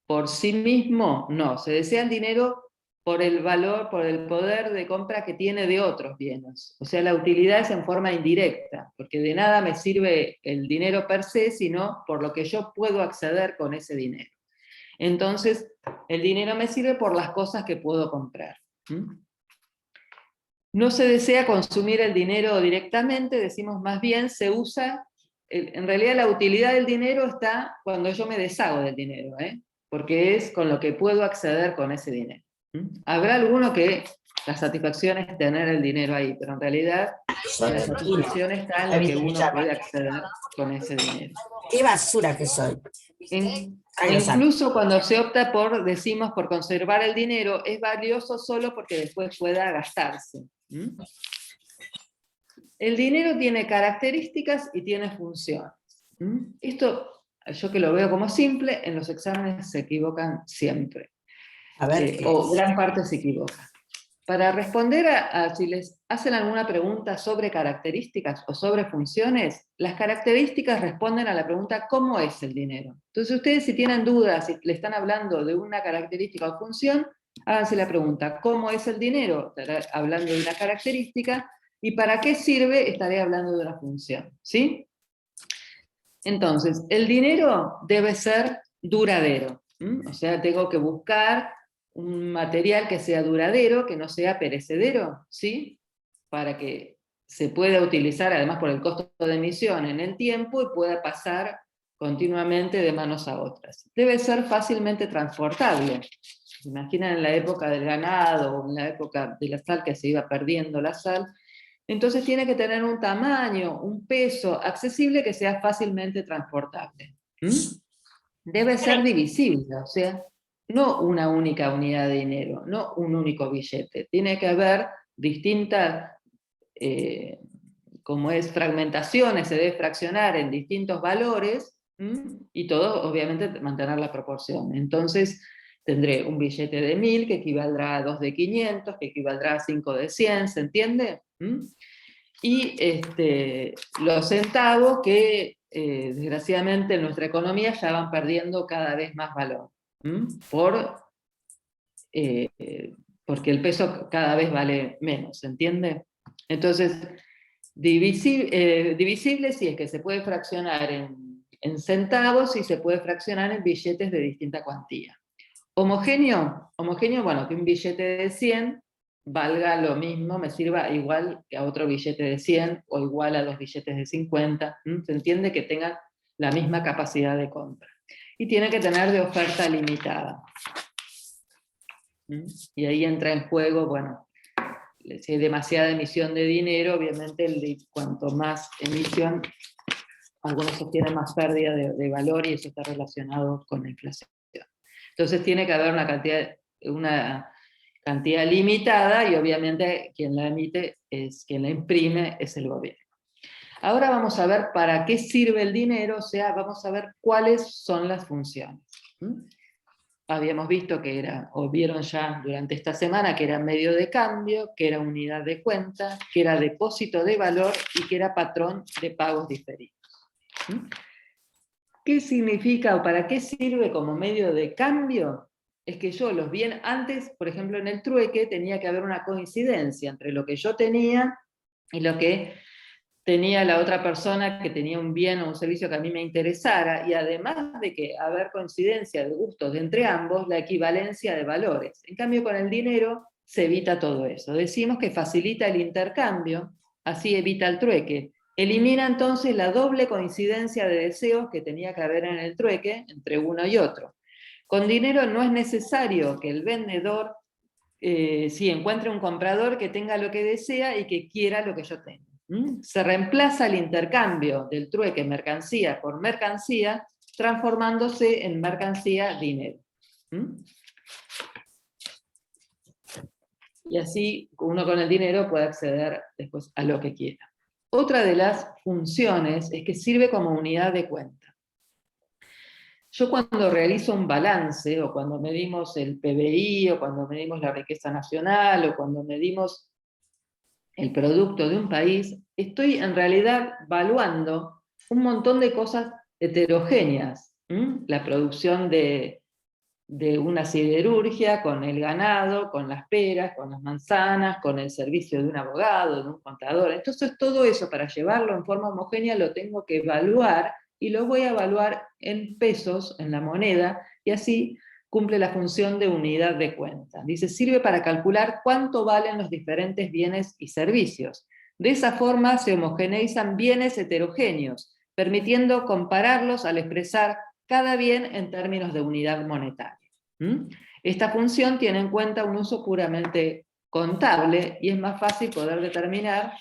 por sí mismo? No, se desea el dinero por el valor, por el poder de compra que tiene de otros bienes. O sea, la utilidad es en forma indirecta, porque de nada me sirve el dinero per se, sino por lo que yo puedo acceder con ese dinero. Entonces, el dinero me sirve por las cosas que puedo comprar. No se desea consumir el dinero directamente, decimos más bien se usa, en realidad la utilidad del dinero está cuando yo me deshago del dinero, porque es con lo que puedo acceder con ese dinero. Habrá alguno que la satisfacción es tener el dinero ahí, pero en realidad la satisfacción está en lo que uno puede acceder con ese dinero. Qué basura que soy. Incluso cuando se opta por, decimos, por conservar el dinero, es valioso solo porque después pueda gastarse. El dinero tiene características y tiene funciones. Esto, yo que lo veo como simple, en los exámenes se equivocan siempre. A ver, O gran parte se equivoca. Para responder a si les hacen alguna pregunta sobre características o sobre funciones, las características responden a la pregunta ¿cómo es el dinero? Entonces ustedes si tienen dudas, si le están hablando de una característica o función, háganse la pregunta ¿cómo es el dinero? Estaré hablando de una característica, y ¿para qué sirve? Estaré hablando de una función, ¿sí? Entonces, el dinero debe ser duradero, o sea, tengo que buscar un material que sea duradero, que no sea perecedero, ¿sí? Para que se pueda utilizar, además por el costo de emisión en el tiempo, y pueda pasar continuamente de manos a otras. Debe ser fácilmente transportable. ¿Se imaginan en la época del ganado, o en la época de la sal, que se iba perdiendo la sal? Entonces tiene que tener un tamaño, un peso accesible que sea fácilmente transportable. Debe ser divisible, o sea, no una única unidad de dinero, no un único billete. Tiene que haber distintas, como es fragmentaciones, se debe fraccionar en distintos valores, y todo obviamente mantener la proporción. Entonces tendré un billete de 1000 que equivaldrá a 2 de 500, que equivaldrá a 5 de 100, ¿se entiende? Y los centavos que desgraciadamente en nuestra economía ya van perdiendo cada vez más valor, porque el peso cada vez vale menos, ¿se entiende? Entonces, divisible si es que se puede fraccionar en centavos y se puede fraccionar en billetes de distinta cuantía. Homogéneo, bueno, que un billete de 100 valga lo mismo, me sirva igual que a otro billete de 100 o igual a los billetes de 50, ¿se entiende? Que tengan la misma capacidad de compra. Y tiene que tener de oferta limitada. Y ahí entra en juego, bueno, si hay demasiada emisión de dinero, obviamente cuanto más emisión, algunos sostienen más pérdida de valor y eso está relacionado con la inflación. Entonces tiene que haber una cantidad limitada y obviamente quien la emite quien la imprime es el gobierno. Ahora vamos a ver para qué sirve el dinero, o sea, vamos a ver cuáles son las funciones. Habíamos visto que era, o vieron ya durante esta semana, que era medio de cambio, que era unidad de cuenta, que era depósito de valor y que era patrón de pagos diferidos. ¿Qué significa o para qué sirve como medio de cambio? Es que yo los bienes, antes, por ejemplo, en el trueque tenía que haber una coincidencia entre lo que yo tenía y lo que tenía la otra persona que tenía un bien o un servicio que a mí me interesara, y además de que haber coincidencia de gustos entre ambos, la equivalencia de valores. En cambio, con el dinero se evita todo eso. Decimos que facilita el intercambio, así evita el trueque. Elimina entonces la doble coincidencia de deseos que tenía que haber en el trueque entre uno y otro. Con dinero no es necesario que el vendedor encuentre un comprador que tenga lo que desea y que quiera lo que yo tengo. Se reemplaza el intercambio del trueque mercancía por mercancía, transformándose en mercancía-dinero. Y así uno con el dinero puede acceder después a lo que quiera. Otra de las funciones es que sirve como unidad de cuenta. Yo cuando realizo un balance, o cuando medimos el PBI, o cuando medimos la riqueza nacional, o cuando medimos el producto de un país, estoy en realidad valuando un montón de cosas heterogéneas. La producción de una siderurgia, con el ganado, con las peras, con las manzanas, con el servicio de un abogado, de un contador. Entonces todo eso, para llevarlo en forma homogénea, lo tengo que evaluar, y lo voy a evaluar en pesos, en la moneda, y así cumple la función de unidad de cuenta. Dice, sirve para calcular cuánto valen los diferentes bienes y servicios. De esa forma se homogeneizan bienes heterogéneos, permitiendo compararlos al expresar cada bien en términos de unidad monetaria. Esta función tiene en cuenta un uso puramente contable, y es más fácil poder determinar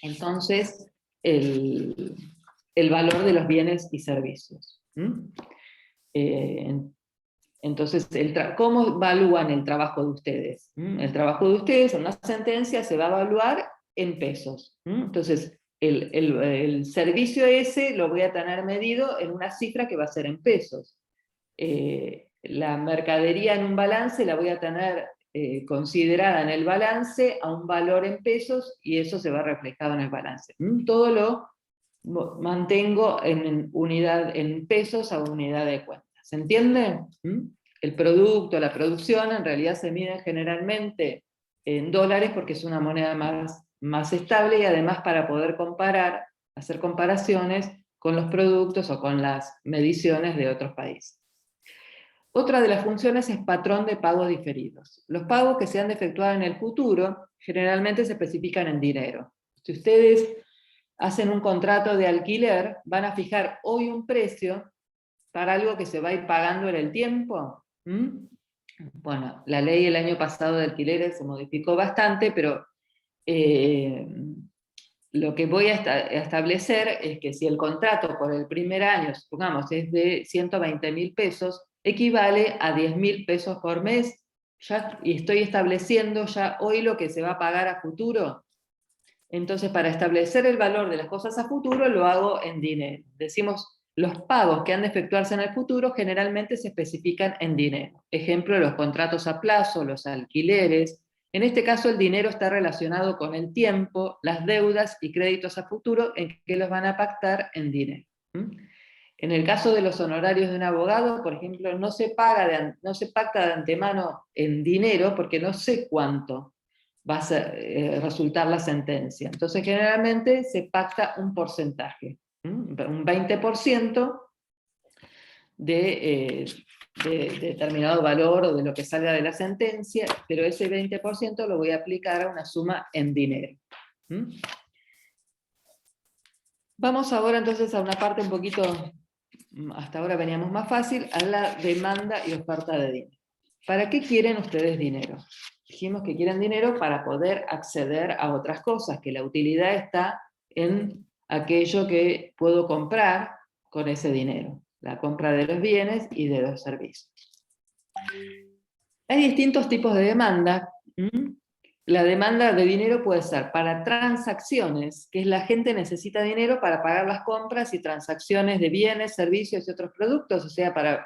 entonces el valor de los bienes y servicios. Entonces, ¿cómo evalúan el trabajo de ustedes? El trabajo de ustedes, en una sentencia, se va a evaluar en pesos. Entonces, el servicio ese lo voy a tener medido en una cifra que va a ser en pesos. La mercadería en un balance la voy a tener considerada en el balance a un valor en pesos, y eso se va reflejado en el balance. Todo lo mantengo en pesos a unidad de cuenta. ¿Se entiende? El producto, la producción, en realidad se mide generalmente en dólares, porque es una moneda más estable, y además para poder hacer comparaciones con los productos o con las mediciones de otros países. Otra de las funciones es patrón de pagos diferidos. Los pagos que se han de efectuar en el futuro generalmente se especifican en dinero. Si ustedes hacen un contrato de alquiler, van a fijar hoy un precio para algo que se va a ir pagando en el tiempo. Bueno, la ley el año pasado de alquileres se modificó bastante, pero lo que voy a establecer es que si el contrato por el primer año, supongamos, es de 120.000 pesos, equivale a 10.000 pesos por mes, y estoy estableciendo ya hoy lo que se va a pagar a futuro. Entonces, para establecer el valor de las cosas a futuro, lo hago en dinero. Decimos, los pagos que han de efectuarse en el futuro generalmente se especifican en dinero. Ejemplo, los contratos a plazo, los alquileres. En este caso, el dinero está relacionado con el tiempo, las deudas y créditos a futuro, en que los van a pactar en dinero. En el caso de los honorarios de un abogado, por ejemplo, no se pacta de antemano en dinero, porque no sé cuánto va a resultar la sentencia. Entonces, generalmente se pacta un porcentaje, un 20% de determinado valor o de lo que salga de la sentencia, pero ese 20% lo voy a aplicar a una suma en dinero. Vamos ahora entonces a una parte un poquito, hasta ahora veníamos más fácil, a la demanda y oferta de dinero. ¿Para qué quieren ustedes dinero? Dijimos que quieren dinero para poder acceder a otras cosas, que la utilidad está en aquello que puedo comprar con ese dinero, la compra de los bienes y de los servicios. Hay distintos tipos de demanda. La demanda de dinero puede ser para transacciones, que es la gente necesita dinero para pagar las compras y transacciones de bienes, servicios y otros productos, o sea, para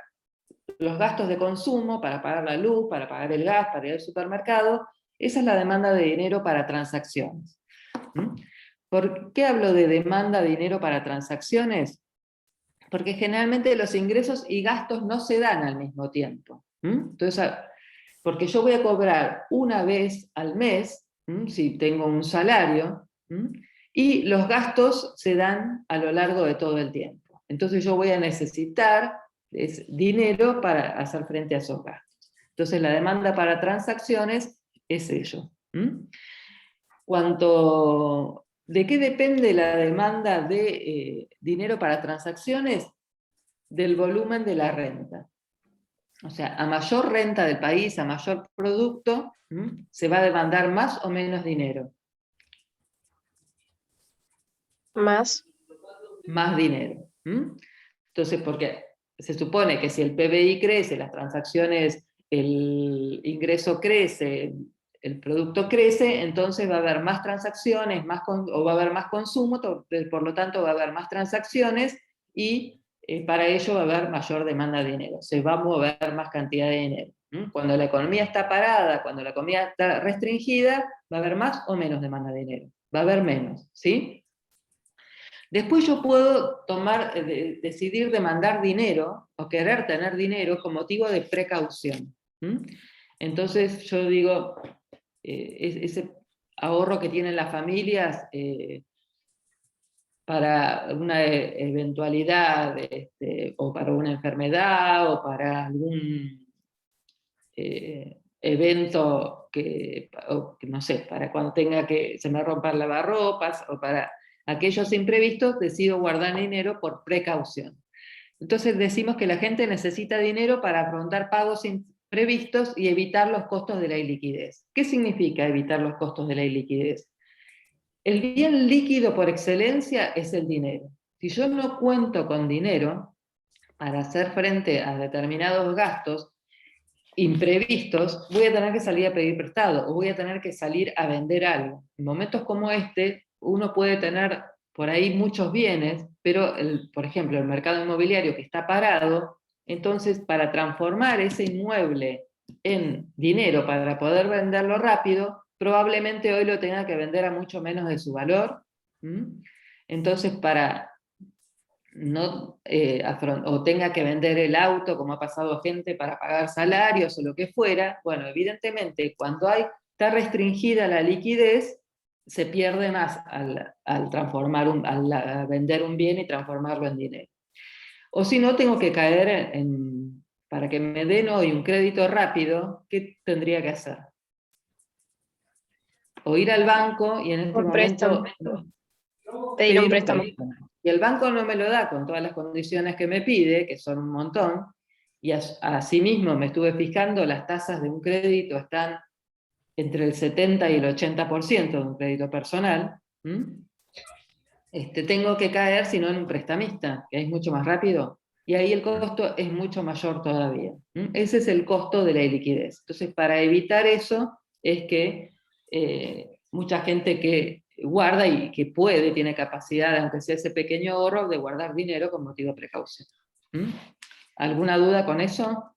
los gastos de consumo, para pagar la luz, para pagar el gas, para ir al supermercado. Esa es la demanda de dinero para transacciones. ¿Por qué hablo de demanda de dinero para transacciones? Porque generalmente los ingresos y gastos no se dan al mismo tiempo. Entonces, porque yo voy a cobrar una vez al mes, si tengo un salario, Y los gastos se dan a lo largo de todo el tiempo. Entonces yo voy a necesitar dinero para hacer frente a esos gastos. Entonces la demanda para transacciones es ello. ¿De qué depende la demanda de dinero para transacciones? Del volumen de la renta. O sea, a mayor renta del país, a mayor producto, se va a demandar más o menos dinero. Más. Más dinero. Entonces, porque se supone que si el PBI crece, las transacciones, el ingreso crece, el producto crece, entonces va a haber más transacciones, o va a haber más consumo, por lo tanto va a haber más transacciones y para ello va a haber mayor demanda de dinero, se va a mover más cantidad de dinero. Cuando la economía está parada, cuando la economía está restringida, va a haber más o menos demanda de dinero, va a haber menos, ¿sí? Después yo puedo decidir demandar dinero o querer tener dinero con motivo de precaución. Entonces yo digo, ese ahorro que tienen las familias para una eventualidad, o para una enfermedad, o para algún evento no sé, para cuando tenga que se me rompa el lavarropas, o para aquellos imprevistos, decido guardar dinero por precaución. Entonces decimos que la gente necesita dinero para afrontar pagos imprevistos y evitar los costos de la iliquidez. ¿Qué significa evitar los costos de la iliquidez? El bien líquido por excelencia es el dinero. Si yo no cuento con dinero para hacer frente a determinados gastos imprevistos, voy a tener que salir a pedir prestado, o voy a tener que salir a vender algo. En momentos como este, uno puede tener por ahí muchos bienes, pero, por ejemplo, el mercado inmobiliario que está parado, entonces para transformar ese inmueble en dinero para poder venderlo rápido, probablemente hoy lo tenga que vender a mucho menos de su valor. Entonces, para no o tenga que vender el auto, como ha pasado gente, para pagar salarios o lo que fuera, bueno, evidentemente cuando está restringida la liquidez, se pierde más al vender un bien y transformarlo en dinero. O si no, tengo que caer para que me den hoy un crédito rápido, ¿qué tendría que hacer? O ir al banco y en este Un momento Pedir un préstamo. y el banco no me lo da con todas las condiciones que me pide, que son un montón, y asimismo me estuve fijando, las tasas de un crédito están entre el 70 y el 80% de un crédito personal. Tengo que caer, si no, en un prestamista, que es mucho más rápido, y ahí el costo es mucho mayor todavía. Ese es el costo de la iliquidez. Entonces, para evitar eso, es que mucha gente que guarda y que tiene capacidad, aunque sea ese pequeño ahorro, de guardar dinero con motivo de precaución. ¿Alguna duda con eso?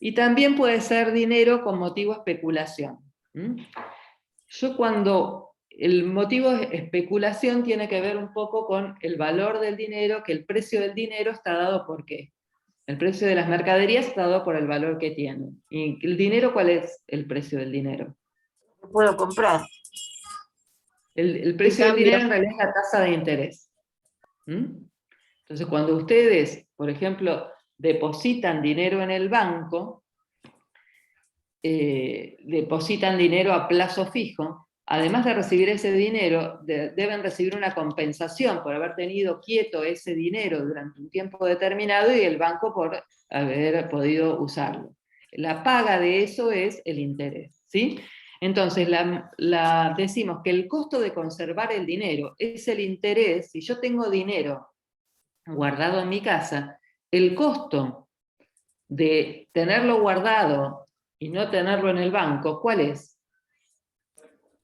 Y también puede ser dinero con motivo de especulación. El motivo de especulación tiene que ver un poco con el valor del dinero, que el precio del dinero está dado por qué. El precio de las mercaderías está dado por el valor que tienen. ¿Y el dinero cuál es el precio del dinero? Puedo comprar. El precio del dinero en realidad es la tasa de interés. Entonces, cuando ustedes, por ejemplo, depositan dinero en el banco, depositan dinero a plazo fijo, además de recibir ese dinero, deben recibir una compensación por haber tenido quieto ese dinero durante un tiempo determinado y el banco por haber podido usarlo. La paga de eso es el interés, ¿sí? Entonces, decimos que el costo de conservar el dinero es el interés. Si yo tengo dinero guardado en mi casa, el costo de tenerlo guardado y no tenerlo en el banco, ¿cuál es?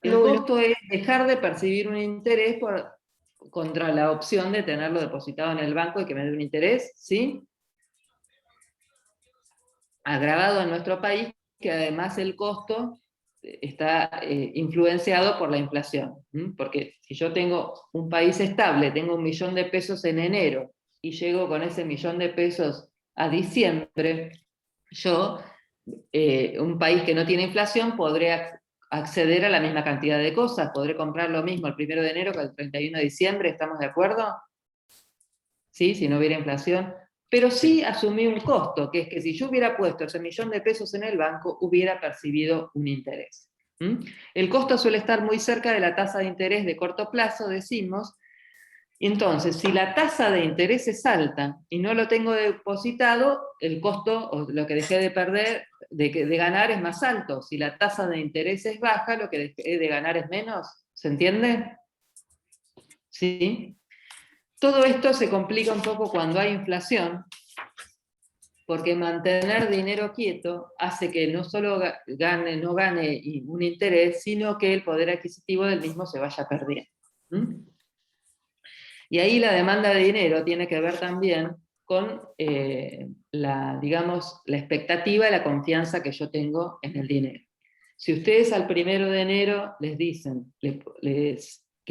El costo es dejar de percibir un interés contra la opción de tenerlo depositado en el banco y que me dé un interés, ¿sí? Agravado en nuestro país, que además el costo está influenciado por la inflación. Porque si yo tengo un país estable, tengo 1 millón de pesos en enero, y llego con ese 1 millón de pesos a diciembre, yo, un país que no tiene inflación, podré acceder a la misma cantidad de cosas. Podré comprar lo mismo el 1 de enero que el 31 de diciembre, ¿estamos de acuerdo? ¿Sí? Si no hubiera inflación. Pero sí asumí un costo, que es que si yo hubiera puesto ese $1.000.000 en el banco, hubiera percibido un interés. El costo suele estar muy cerca de la tasa de interés de corto plazo, decimos. Entonces, si la tasa de interés es alta y no lo tengo depositado, el costo, o lo que dejé de perder, de ganar es más alto. Si la tasa de interés es baja, lo que dejé de ganar es menos. ¿Se entiende? ¿Sí? Todo esto se complica un poco cuando hay inflación, porque mantener dinero quieto hace que no solo no gane un interés, sino que el poder adquisitivo del mismo se vaya perdiendo. Y ahí la demanda de dinero tiene que ver también con digamos, la expectativa y la confianza que yo tengo en el dinero. Si ustedes al 1 de enero les dicen que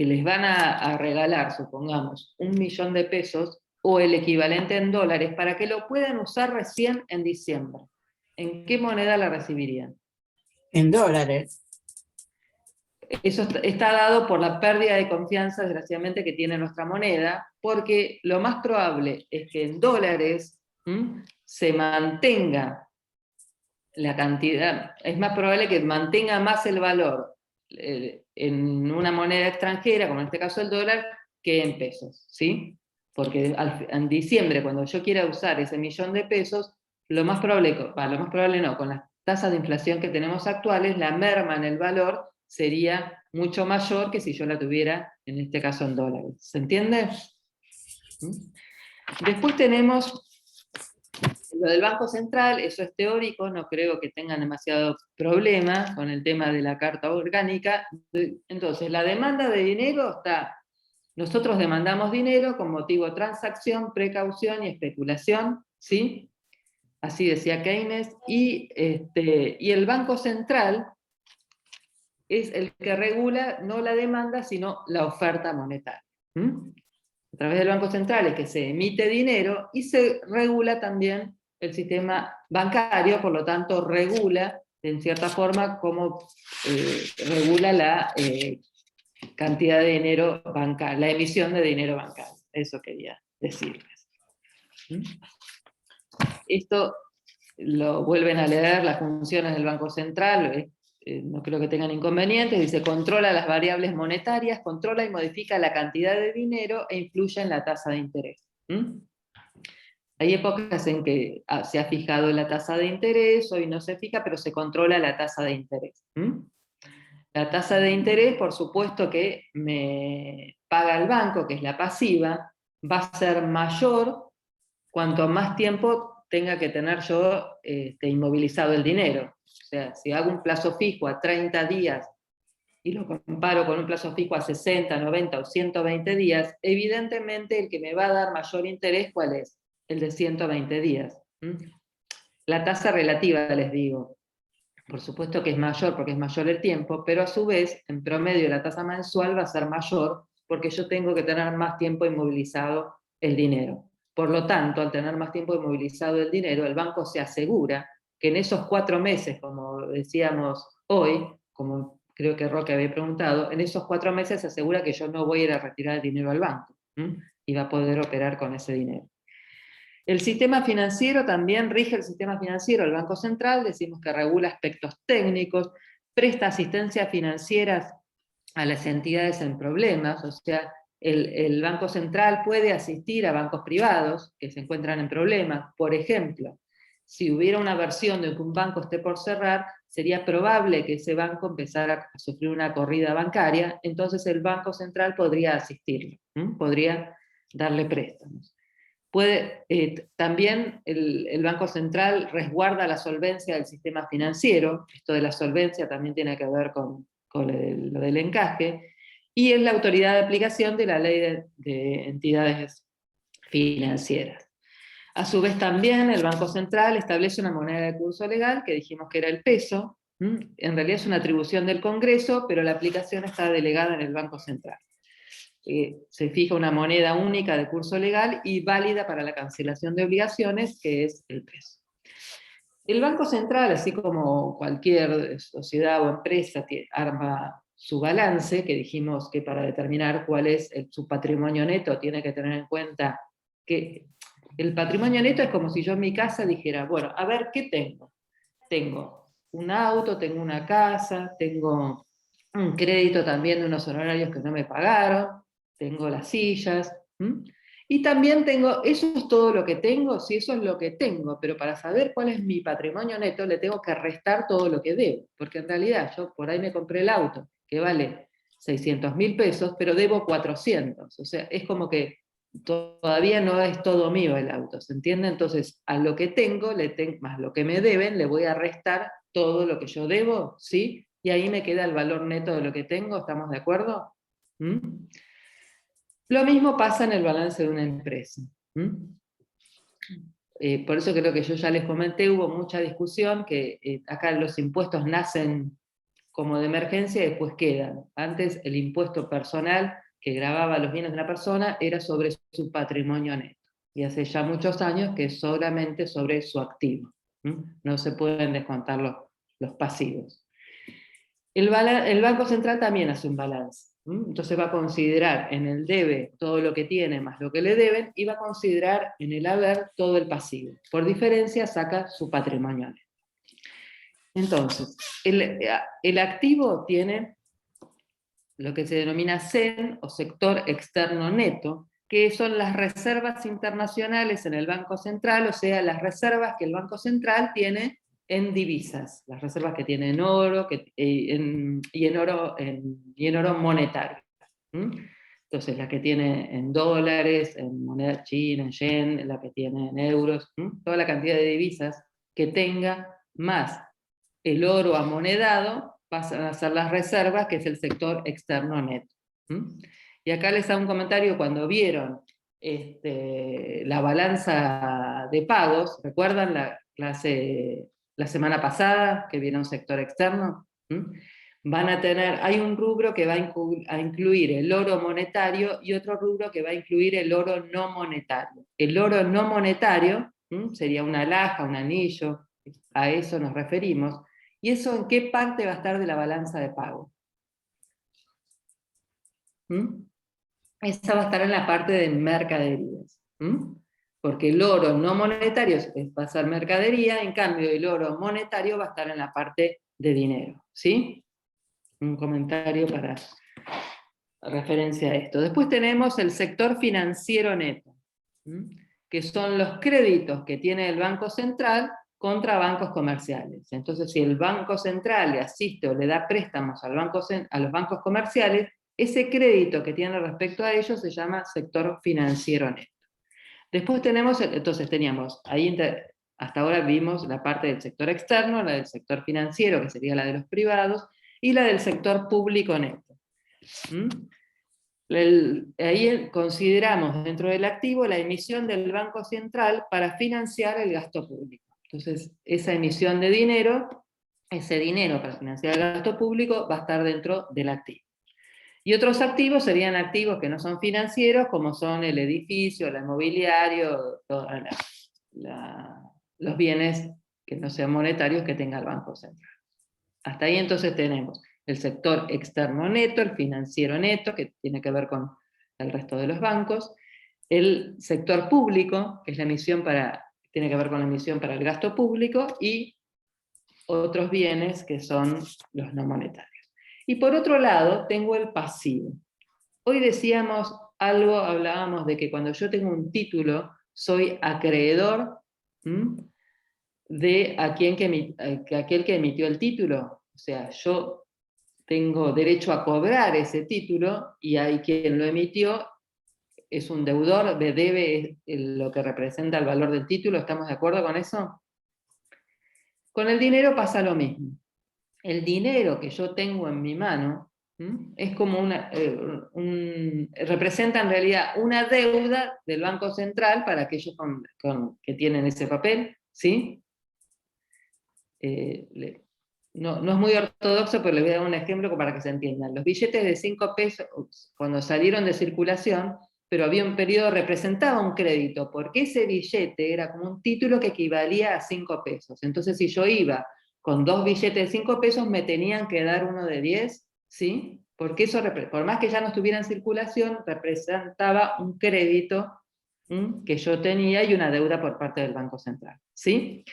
les van a regalar, supongamos, $1.000.000 o el equivalente en dólares para que lo puedan usar recién en diciembre, ¿en qué moneda la recibirían? En dólares. Eso está dado por la pérdida de confianza, desgraciadamente, que tiene nuestra moneda, porque lo más probable es que en dólares se mantenga la cantidad, es más probable que mantenga más el valor en una moneda extranjera, como en este caso el dólar, que en pesos, ¿sí? Porque en diciembre, cuando yo quiera usar ese $1.000.000, lo más probable no, con las tasas de inflación que tenemos actuales, la merma en el valor sería mucho mayor que si yo la tuviera, en este caso, en dólares. ¿Se entiende? Después tenemos lo del Banco Central, eso es teórico, no creo que tengan demasiado problema con el tema de la Carta Orgánica. Entonces, la demanda de dinero está, nosotros demandamos dinero con motivo de transacción, precaución y especulación, ¿sí? Así decía Keynes, y el Banco Central es el que regula no la demanda, sino la oferta monetaria. A través del Banco Central es que se emite dinero y se regula también el sistema bancario, por lo tanto regula, en cierta forma, cómo regula la cantidad de dinero bancario, la emisión de dinero bancario. Eso quería decirles. Esto lo vuelven a leer, las funciones del Banco Central, no creo que tengan inconvenientes, dice, controla las variables monetarias, controla y modifica la cantidad de dinero e influye en la tasa de interés. Hay épocas en que se ha fijado la tasa de interés, hoy no se fija, pero se controla la tasa de interés. La tasa de interés, por supuesto que me paga el banco, que es la pasiva, va a ser mayor cuanto más tiempo tenga que tener yo inmovilizado el dinero. O sea, si hago un plazo fijo a 30 días y lo comparo con un plazo fijo a 60, 90 o 120 días, evidentemente el que me va a dar mayor interés, ¿cuál es? El de 120 días. La tasa relativa, les digo, por supuesto que es mayor porque es mayor el tiempo, pero a su vez, en promedio, la tasa mensual va a ser mayor porque yo tengo que tener más tiempo inmovilizado el dinero. Por lo tanto, al tener más tiempo inmovilizado el dinero, el banco se asegura que en esos 4 meses, como decíamos hoy, como creo que Roque había preguntado, en esos 4 meses se asegura que yo no voy a ir a retirar el dinero al banco y va a poder operar con ese dinero. El sistema financiero también rige el sistema financiero, el Banco Central, decimos que regula aspectos técnicos, presta asistencia financiera a las entidades en problemas, o sea, el Banco Central puede asistir a bancos privados que se encuentran en problemas. Por ejemplo, si hubiera una versión de que un banco esté por cerrar, sería probable que ese banco empezara a sufrir una corrida bancaria, entonces el Banco Central podría asistirlo, podría darle préstamos. También el Banco Central resguarda la solvencia del sistema financiero, esto de la solvencia también tiene que ver con lo del encaje, y es la autoridad de aplicación de la ley de entidades financieras. A su vez también el Banco Central establece una moneda de curso legal, que dijimos que era el peso, en realidad es una atribución del Congreso, pero la aplicación está delegada en el Banco Central. Se fija una moneda única de curso legal y válida para la cancelación de obligaciones, que es el peso. El Banco Central, así como cualquier sociedad o empresa, arma su balance, que dijimos que para determinar cuál es su patrimonio neto tiene que tener en cuenta que el patrimonio neto es como si yo en mi casa dijera, bueno, a ver, ¿qué tengo? Tengo un auto, tengo una casa, tengo un crédito también de unos honorarios que no me pagaron, tengo las sillas, ¿m? Y también tengo, eso es todo lo que tengo, sí, eso es lo que tengo, pero para saber cuál es mi patrimonio neto le tengo que restar todo lo que debo, porque en realidad yo por ahí me compré el auto, que vale 600.000 pesos, pero debo 400, o sea, es como que todavía no es todo mío el auto, ¿se entiende? Entonces, a lo que tengo, más lo que me deben, le voy a restar todo lo que yo debo, ¿sí? Y ahí me queda el valor neto de lo que tengo, ¿estamos de acuerdo? ¿Mm? Lo mismo pasa en el balance de una empresa. ¿Mm? Por eso creo que yo ya les comenté, hubo mucha discusión, que acá los impuestos nacen como de emergencia y después quedan. Antes el impuesto personal que gravaba los bienes de una persona era sobre su patrimonio neto. Y hace ya muchos años que es solamente sobre su activo. No se pueden descontar los pasivos. El Banco Central también hace un balance. Entonces va a considerar en el debe todo lo que tiene más lo que le deben, y va a considerar en el haber todo el pasivo. Por diferencia saca su patrimonio neto. Entonces, el activo tiene lo que se denomina SEN, o sector externo neto, que son las reservas internacionales en el Banco Central, o sea, las reservas que el Banco Central tiene en divisas, las reservas que tiene en oro y en oro monetario. Entonces, la que tiene en dólares, en moneda china, en yen, la que tiene en euros, toda la cantidad de divisas que tenga, más el oro amonedado, pasan a ser las reservas, que es el sector externo neto. Y acá les hago un comentario: cuando vieron la balanza de pagos, ¿recuerdan la clase la semana pasada que vieron sector externo? Van a tener, hay un rubro que va a incluir el oro monetario y otro rubro que va a incluir el oro no monetario. El oro no monetario sería una alhaja, un anillo, a eso nos referimos. ¿Y eso en qué parte va a estar de la balanza de pago? Esa va a estar en la parte de mercaderías. Porque el oro no monetario va a ser mercadería, en cambio el oro monetario va a estar en la parte de dinero. ¿Sí? Un comentario para referencia a esto. Después tenemos el sector financiero neto, que son los créditos que tiene el Banco Central contra bancos comerciales. Entonces, si el Banco Central le asiste o le da préstamos a los bancos comerciales, ese crédito que tiene respecto a ellos se llama sector financiero neto. Después tenemos, entonces teníamos, ahí hasta ahora vimos la parte del sector externo, la del sector financiero, que sería la de los privados, y la del sector público neto. Ahí consideramos dentro del activo la emisión del Banco Central para financiar el gasto público. Entonces, esa emisión de dinero, ese dinero para financiar el gasto público va a estar dentro del activo. Y otros activos serían activos que no son financieros, como son el edificio, el inmobiliario, los bienes que no sean monetarios que tenga el Banco Central. Hasta ahí entonces tenemos el sector externo neto, el financiero neto, que tiene que ver con el resto de los bancos, el sector público, que es la emisión tiene que ver con la emisión para el gasto público, y otros bienes que son los no monetarios. Y por otro lado, tengo el pasivo. Hoy decíamos algo, hablábamos de que cuando yo tengo un título, soy acreedor de aquel que emitió el título. O sea, yo tengo derecho a cobrar ese título, y hay quien lo emitió, es un deudor, debe lo que representa el valor del título. ¿Estamos de acuerdo con eso? Con el dinero pasa lo mismo. El dinero que yo tengo en mi mano es como representa en realidad una deuda del Banco Central para aquellos que tienen ese papel, ¿sí? No es muy ortodoxo, pero les voy a dar un ejemplo para que se entiendan. Los billetes de 5 pesos, cuando salieron de circulación, pero había un periodo, representaba un crédito, porque ese billete era como un título que equivalía a 5 pesos. Entonces, si yo iba con 2 billetes de 5 pesos, me tenían que dar uno de 10, ¿sí? Porque eso, por más que ya no estuviera en circulación, representaba un crédito que yo tenía y una deuda por parte del Banco Central, ¿sí?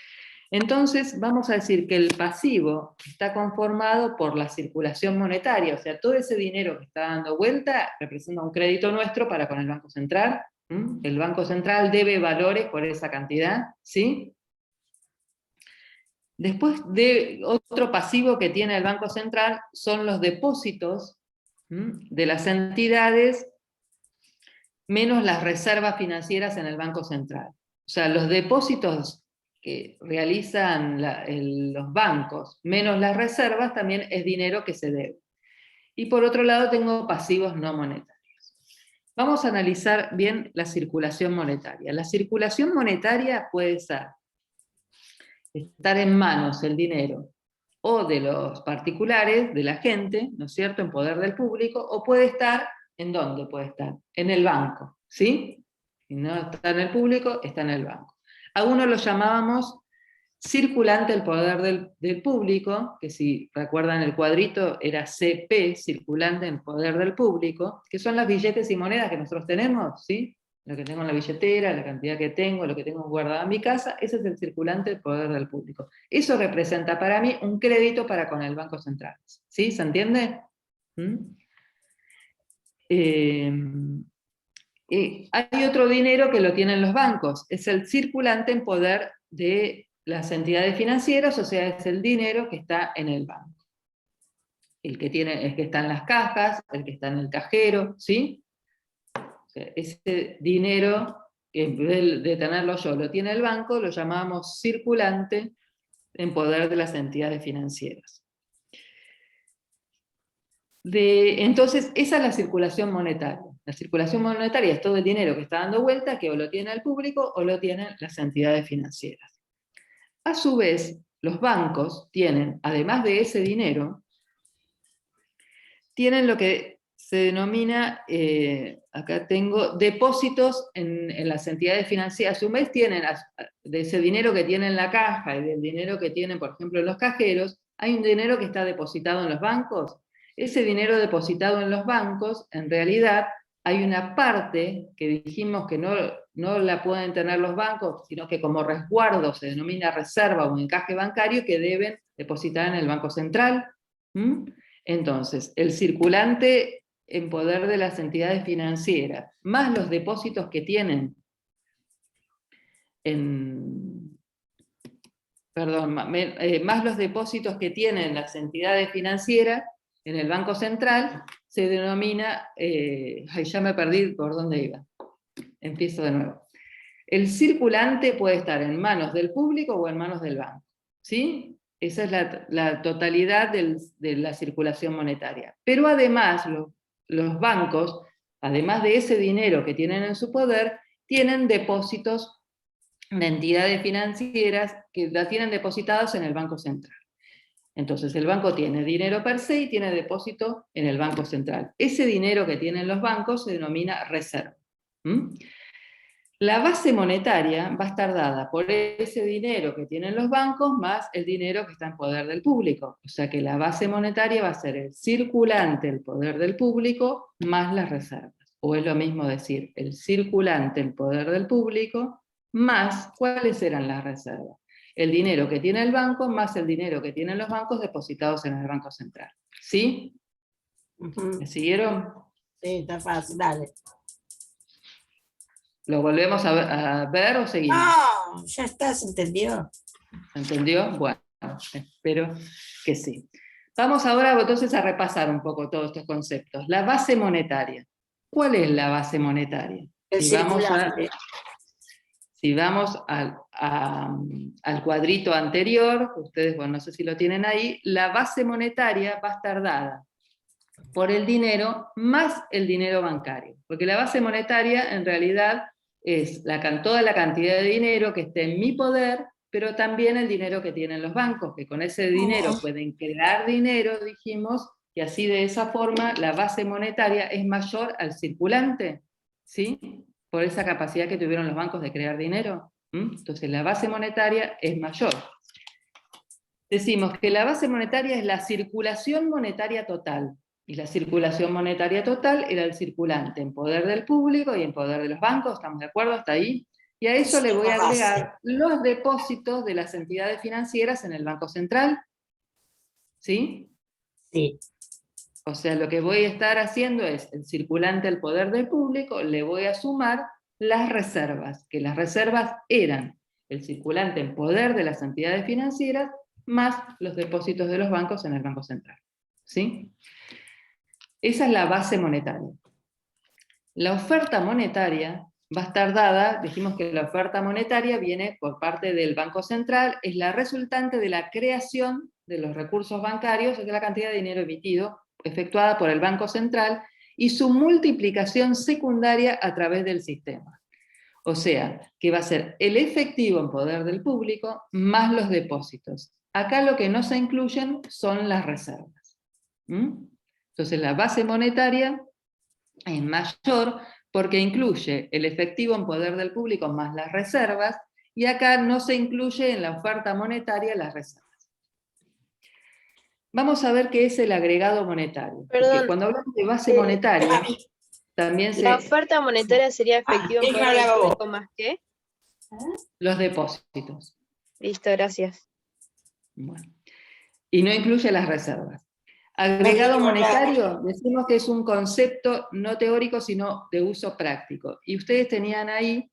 Entonces, vamos a decir que el pasivo está conformado por la circulación monetaria, o sea, todo ese dinero que está dando vuelta representa un crédito nuestro para con el Banco Central. El Banco Central debe valores por esa cantidad, ¿sí? Después, otro pasivo que tiene el Banco Central son los depósitos de las entidades menos las reservas financieras en el Banco Central. O sea, los depósitos que realizan los bancos menos las reservas también es dinero que se debe. Y por otro lado tengo pasivos no monetarios. Vamos a analizar bien la circulación monetaria. La circulación monetaria puede ser estar en manos el dinero o de los particulares, de la gente, ¿no es cierto?, en poder del público, o puede estar, ¿en dónde puede estar? En el banco, ¿sí? Si no está en el público, está en el banco. A uno lo llamábamos circulante el poder del público, que si recuerdan el cuadrito era CP, circulante el poder del público, que son las billetes y monedas que nosotros tenemos, ¿sí? Lo que tengo en la billetera, la cantidad que tengo, lo que tengo guardado en mi casa, ese es el circulante del poder del público. Eso representa para mí un crédito para con el Banco Central, ¿sí? ¿Se entiende? Hay otro dinero que lo tienen los bancos, es el circulante en poder de las entidades financieras, o sea, es el dinero que está en el banco. El que está en las cajas, el que está en el cajero, ¿sí? O sea, ese dinero, que en vez de tenerlo yo, lo tiene el banco, lo llamamos circulante en poder de las entidades financieras. Entonces, esa es la circulación monetaria. La circulación monetaria es todo el dinero que está dando vuelta, que o lo tiene el público o lo tienen las entidades financieras. A su vez, los bancos tienen, además de ese dinero, tienen lo que se denomina, acá tengo, depósitos en las entidades financieras. A su vez tienen, de ese dinero que tienen en la caja y del dinero que tienen, por ejemplo, en los cajeros, hay un dinero que está depositado en los bancos. Ese dinero depositado en los bancos, en realidad, hay una parte que dijimos que no la pueden tener los bancos, sino que como resguardo se denomina reserva o encaje bancario, que deben depositar en el Banco Central. Entonces, el circulante en poder de las entidades financieras, más los depósitos que tienen más los depósitos que tienen las entidades financieras en el Banco Central, se denomina, ya me perdí por dónde iba, empiezo de nuevo. El circulante puede estar en manos del público o en manos del banco, ¿sí? Esa es la totalidad de la circulación monetaria. Pero además, los bancos, además de ese dinero que tienen en su poder, tienen depósitos de entidades financieras que la tienen depositados en el Banco Central. Entonces el banco tiene dinero per se y tiene depósito en el Banco Central. Ese dinero que tienen los bancos se denomina reserva. La base monetaria va a estar dada por ese dinero que tienen los bancos más el dinero que está en poder del público. O sea que la base monetaria va a ser el circulante, el poder del público, más las reservas. O es lo mismo decir, el circulante, el poder del público, más cuáles eran las reservas. El dinero que tiene el banco más el dinero que tienen los bancos depositados en el Banco Central. ¿Sí? ¿Me siguieron? Sí, está fácil, dale. ¿Lo volvemos a ver o seguimos? No, ya está, se entendió. ¿Se entendió? Bueno, espero que sí. Vamos ahora entonces a repasar un poco todos estos conceptos. La base monetaria. ¿Cuál es la base monetaria? Si vamos al cuadrito anterior, ustedes, bueno, no sé si lo tienen ahí, la base monetaria va a estar dada por el dinero más el dinero bancario. Porque la base monetaria en realidad es toda la cantidad de dinero que esté en mi poder, pero también el dinero que tienen los bancos, que con ese dinero pueden crear dinero, dijimos, y así de esa forma la base monetaria es mayor al circulante. ¿sí? Por esa capacidad que tuvieron los bancos de crear dinero. Entonces la base monetaria es mayor. Decimos que la base monetaria es la circulación monetaria total, y la circulación monetaria total era el circulante en poder del público y en poder de los bancos, ¿estamos de acuerdo hasta ahí? Y a eso le voy a agregar los depósitos de las entidades financieras en el Banco Central, ¿sí? Sí. O sea, lo que voy a estar haciendo es, el circulante al poder del público, le voy a sumar las reservas, que las reservas eran el circulante en poder de las entidades financieras, más los depósitos de los bancos en el Banco Central, ¿sí? Esa es la base monetaria. La oferta monetaria va a estar dada, dijimos que la oferta monetaria viene por parte del Banco Central, es la resultante de la creación de los recursos bancarios, es de la cantidad de dinero emitido, efectuada por el Banco Central, y su multiplicación secundaria a través del sistema. O sea, que va a ser el efectivo en poder del público más los depósitos. Acá lo que no se incluyen son las reservas. Entonces la base monetaria es mayor porque incluye el efectivo en poder del público más las reservas, y acá no se incluye en la oferta monetaria las reservas. Vamos a ver qué es el agregado monetario. Perdón, porque cuando hablamos de base monetaria, también la oferta monetaria sería efectivo en ¿quién poder del hablaba vos? público más qué. los depósitos. Listo, gracias. Bueno. Y no incluye las reservas. Agregado monetario, decimos que es un concepto no teórico, sino de uso práctico. Y ustedes tenían ahí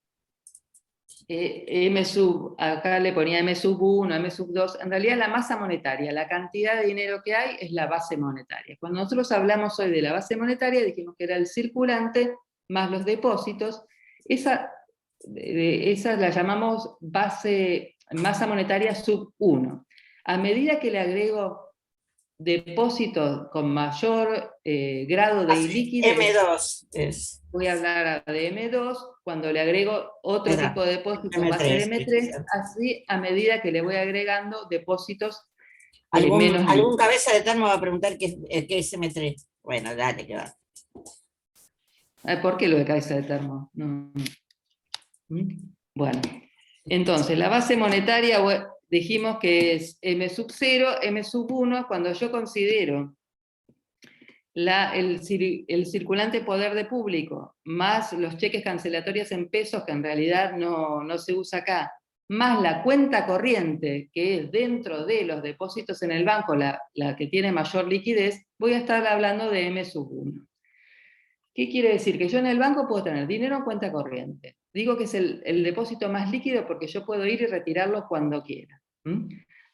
M sub, acá le ponía M sub 1, M sub 2, en realidad la masa monetaria, la cantidad de dinero que hay es la base monetaria. Cuando nosotros hablamos hoy de la base monetaria, dijimos que era el circulante más los depósitos, esa la llamamos masa monetaria sub 1. A medida que le agrego depósitos con mayor grado de liquidez, M2 es. voy a hablar de M2, cuando le agrego otro Era, tipo de depósito va a M3, ser M3, sí. así a medida que le voy agregando depósitos ¿Algún menos líquidos. cabeza de termo va a preguntar qué es M3? Bueno, dale, que va. ¿Por qué lo de cabeza de termo? No. Bueno, entonces la base monetaria dijimos que es M sub 0, M sub 1, cuando yo considero el circulante poder de público, más los cheques cancelatorios en pesos, que en realidad no se usa acá, más la cuenta corriente, que es dentro de los depósitos en el banco, la que tiene mayor liquidez, voy a estar hablando de M sub 1. ¿Qué quiere decir? Que yo en el banco puedo tener dinero en cuenta corriente. Digo que es el depósito más líquido porque yo puedo ir y retirarlo cuando quiera.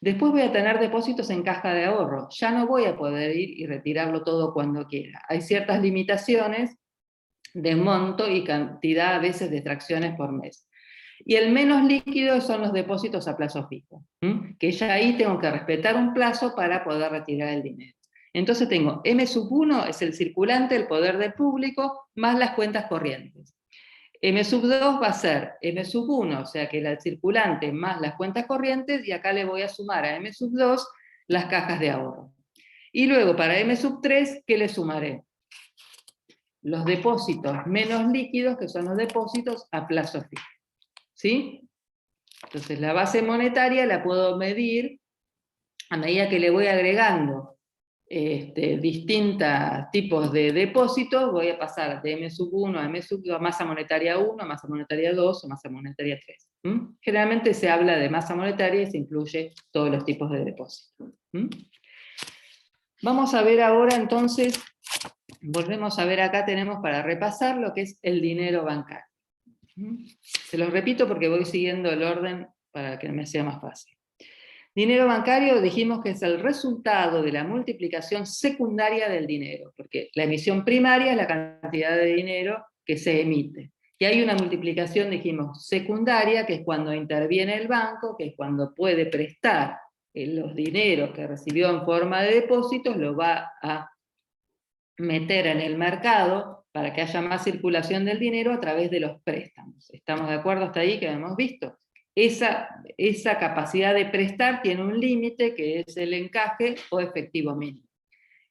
Después voy a tener depósitos en caja de ahorro. Ya no voy a poder ir y retirarlo todo cuando quiera. Hay ciertas limitaciones de monto y cantidad a veces de extracciones por mes. Y el menos líquido son los depósitos a plazo fijo, que ya ahí tengo que respetar un plazo para poder retirar el dinero. Entonces tengo M sub 1 es el circulante, el poder del público, más las cuentas corrientes. M sub 2 va a ser M sub 1, o sea que el circulante más las cuentas corrientes, y acá le voy a sumar a M sub 2 las cajas de ahorro. Y luego para M sub 3, ¿qué le sumaré? Los depósitos menos líquidos, que son los depósitos a plazo fijo. ¿Sí? Entonces la base monetaria la puedo medir a medida que le voy agregando distintos tipos de depósitos. Voy a pasar de M sub 1 a M sub 2, a masa monetaria 1, a masa monetaria 2, o masa monetaria 3. Generalmente se habla de masa monetaria y se incluye todos los tipos de depósitos. Vamos a ver ahora entonces, volvemos a ver acá, tenemos para repasar lo que es el dinero bancario. Se los repito porque voy siguiendo el orden para que me sea más fácil. Dinero bancario dijimos que es el resultado de la multiplicación secundaria del dinero, porque la emisión primaria es la cantidad de dinero que se emite. Y hay una multiplicación, dijimos, secundaria, que es cuando interviene el banco, que es cuando puede prestar los dineros que recibió en forma de depósitos, lo va a meter en el mercado para que haya más circulación del dinero a través de los préstamos. ¿Estamos de acuerdo hasta ahí que hemos visto? Esa capacidad de prestar tiene un límite que es el encaje o efectivo mínimo.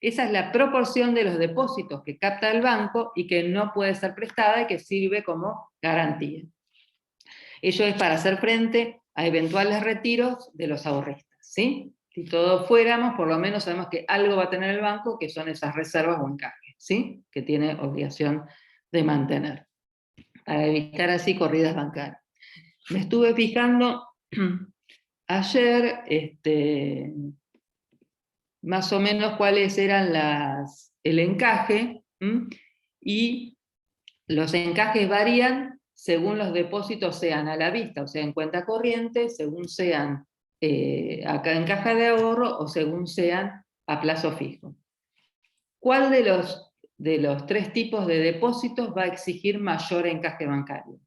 Esa es la proporción de los depósitos que capta el banco y que no puede ser prestada y que sirve como garantía. Ello es para hacer frente a eventuales retiros de los ahorristas, ¿sí? Si todos fuéramos, por lo menos sabemos que algo va a tener el banco, que son esas reservas o encajes, ¿sí? Que tiene obligación de mantener, para evitar así corridas bancarias. Me estuve fijando ayer, más o menos cuáles eran el encaje, y los encajes varían según los depósitos sean a la vista, o sea, en cuenta corriente, según sean acá en caja de ahorro o según sean a plazo fijo. ¿Cuál de los tres tipos de depósitos va a exigir mayor encaje bancario?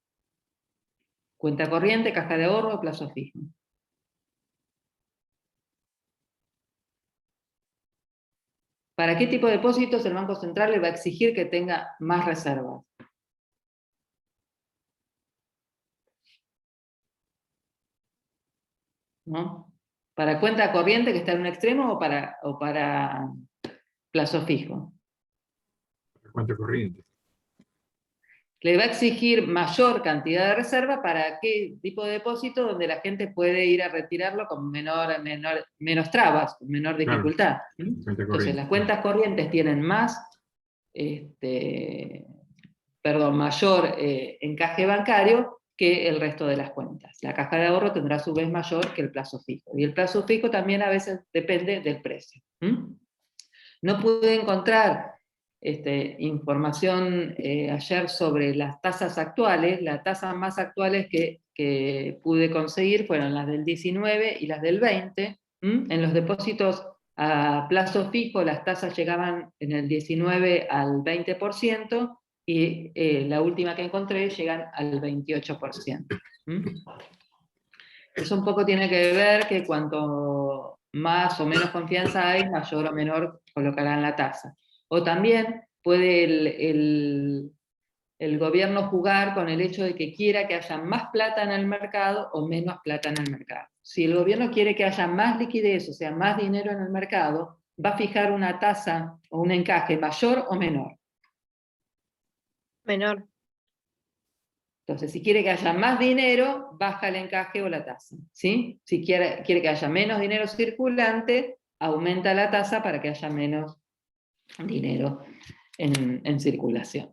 ¿Cuenta corriente, caja de ahorro o plazo fijo? ¿Para qué tipo de depósitos el Banco Central le va a exigir que tenga más reservas? ¿No? ¿Para cuenta corriente que está en un extremo o para plazo fijo? Cuenta corriente. Le va a exigir mayor cantidad de reserva para qué tipo de depósito donde la gente puede ir a retirarlo con menos trabas, con menor dificultad. Cuenta Entonces corriente. las cuentas corrientes tienen mayor encaje bancario que el resto de las cuentas. La caja de ahorro tendrá a su vez mayor que el plazo fijo. Y el plazo fijo también a veces depende del precio. No pude encontrar información ayer sobre las tasas actuales. Las tasas más actuales que pude conseguir fueron las del 19 y las del 20. En los depósitos a plazo fijo las tasas llegaban en el 19 al 20%, y la última que encontré llegan al 28%. Eso un poco tiene que ver que cuanto más o menos confianza hay, mayor o menor colocarán la tasa. O también puede el gobierno jugar con el hecho de que quiera que haya más plata en el mercado o menos plata en el mercado. Si el gobierno quiere que haya más liquidez, o sea, más dinero en el mercado, va a fijar una tasa o un encaje mayor o menor. Menor. Entonces, si quiere que haya más dinero, baja el encaje o la tasa, ¿sí? Si quiere que haya menos dinero circulante, aumenta la tasa para que haya menos dinero en circulación.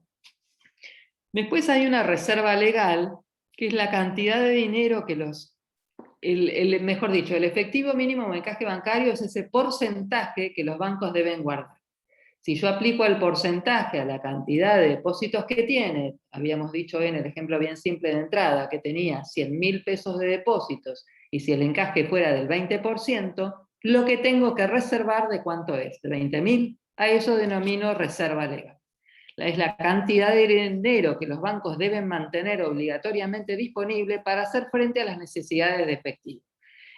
Después hay una reserva legal, que es la cantidad de dinero que mejor dicho, el efectivo mínimo o encaje bancario es ese porcentaje que los bancos deben guardar. Si yo aplico el porcentaje a la cantidad de depósitos que tiene, habíamos dicho en el ejemplo bien simple de entrada, que tenía 100.000 pesos de depósitos, y si el encaje fuera del 20%, lo que tengo que reservar, ¿de cuánto es? ¿De 20.000? A eso denomino reserva legal. Es la cantidad de dinero que los bancos deben mantener obligatoriamente disponible para hacer frente a las necesidades de efectivo.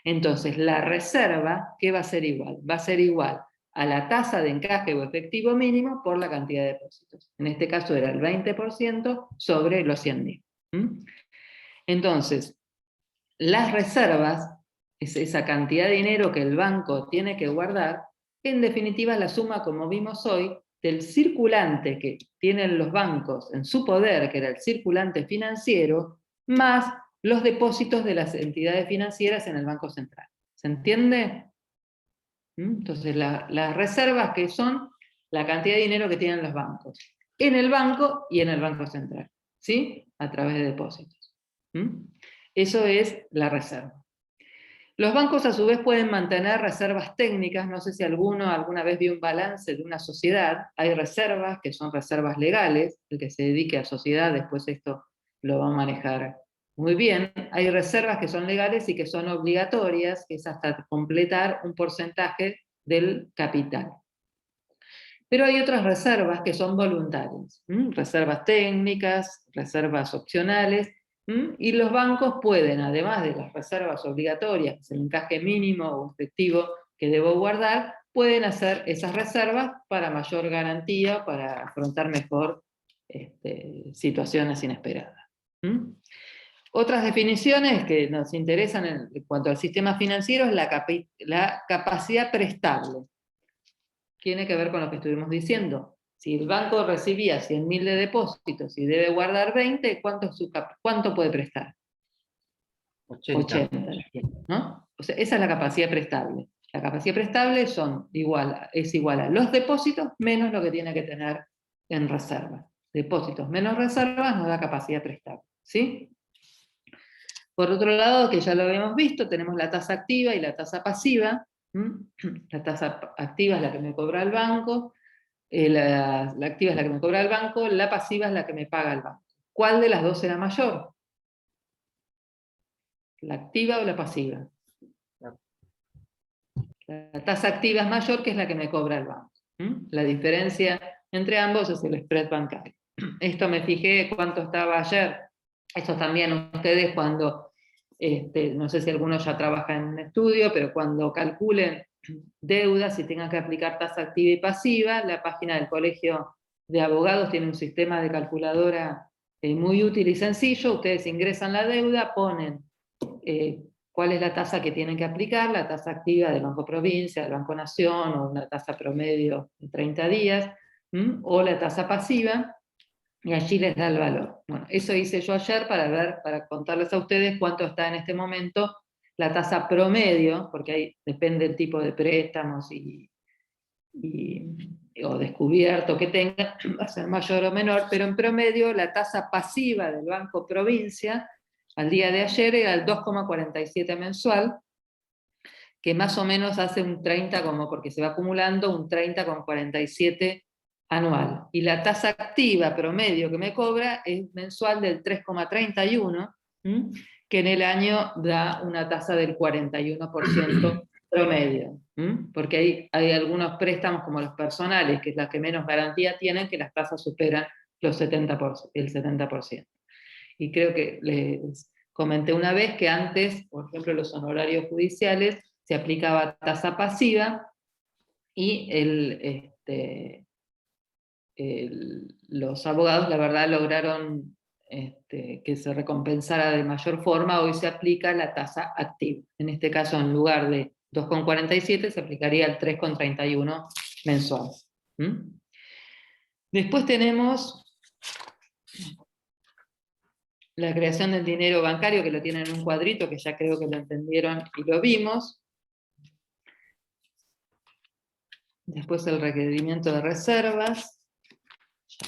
Entonces, la reserva, ¿qué va a ser igual? Va a ser igual a la tasa de encaje o efectivo mínimo por la cantidad de depósitos. En este caso era el 20% sobre los 100.000. Entonces, las reservas, es esa cantidad de dinero que el banco tiene que guardar, en definitiva es la suma, como vimos hoy, del circulante que tienen los bancos en su poder, que era el circulante financiero, más los depósitos de las entidades financieras en el Banco Central. ¿Se entiende? Entonces, las reservas, que son la cantidad de dinero que tienen los bancos, en el banco y en el Banco Central, ¿sí? A través de depósitos. Eso es la reserva. Los bancos a su vez pueden mantener reservas técnicas. No sé si alguna vez vio un balance de una sociedad. Hay reservas que son reservas legales. El que se dedique a sociedad, después esto lo va a manejar muy bien. Hay reservas que son legales y que son obligatorias, que es hasta completar un porcentaje del capital. Pero hay otras reservas que son voluntarias. Reservas técnicas, reservas opcionales. Y los bancos pueden, además de las reservas obligatorias, que es el encaje mínimo o efectivo que debo guardar, pueden hacer esas reservas para mayor garantía, para afrontar mejor situaciones inesperadas. Otras definiciones que nos interesan en cuanto al sistema financiero es la capacidad prestable. tiene que ver con lo que estuvimos diciendo. Si el banco recibía 100.000 de depósitos y debe guardar 20, ¿cuánto puede prestar? 80, ¿no? O sea, esa es la capacidad prestable. La capacidad prestable es igual a los depósitos menos lo que tiene que tener en reserva. Depósitos menos reservas nos da capacidad prestable, ¿sí? Por otro lado, que ya lo habíamos visto, tenemos la tasa activa y la tasa pasiva. La tasa activa es la que me cobra el banco, la activa es la que me cobra el banco, la pasiva es la que me paga el banco. ¿Cuál de las dos será mayor? ¿La activa o la pasiva? La tasa activa es mayor, que es la que me cobra el banco. La diferencia entre ambos es el spread bancario. Esto me fijé cuánto estaba ayer. Esto también ustedes cuando, no sé si alguno ya trabaja en un estudio, pero cuando calculen deudas y tengan que aplicar tasa activa y pasiva, la página del Colegio de Abogados tiene un sistema de calculadora muy útil y sencillo. Ustedes ingresan la deuda, ponen cuál es la tasa que tienen que aplicar, la tasa activa del Banco Provincia, del Banco Nación, o una tasa promedio de 30 días, o la tasa pasiva, y allí les da el valor. Bueno, eso hice yo ayer para contarles a ustedes cuánto está en este momento la tasa promedio, porque ahí depende del tipo de préstamos o descubierto que tenga, va a ser mayor o menor, pero en promedio la tasa pasiva del Banco Provincia al día de ayer era el 2,47 mensual, que más o menos hace un 30, porque se va acumulando, un 30,47 anual. Y la tasa activa promedio que me cobra es mensual del 3,31, que en el año da una tasa del 41% promedio. Porque hay algunos préstamos como los personales, que es la que menos garantía tienen, que las tasas superan el 70%. Y creo que les comenté una vez que antes, por ejemplo, los honorarios judiciales, se aplicaba tasa pasiva y los abogados, la verdad, lograron que se recompensara de mayor forma. Hoy se aplica la tasa activa. En este caso, en lugar de 2,47, se aplicaría el 3,31 mensual. Después tenemos la creación del dinero bancario, que lo tienen en un cuadrito, que ya creo que lo entendieron y lo vimos. Después el requerimiento de reservas.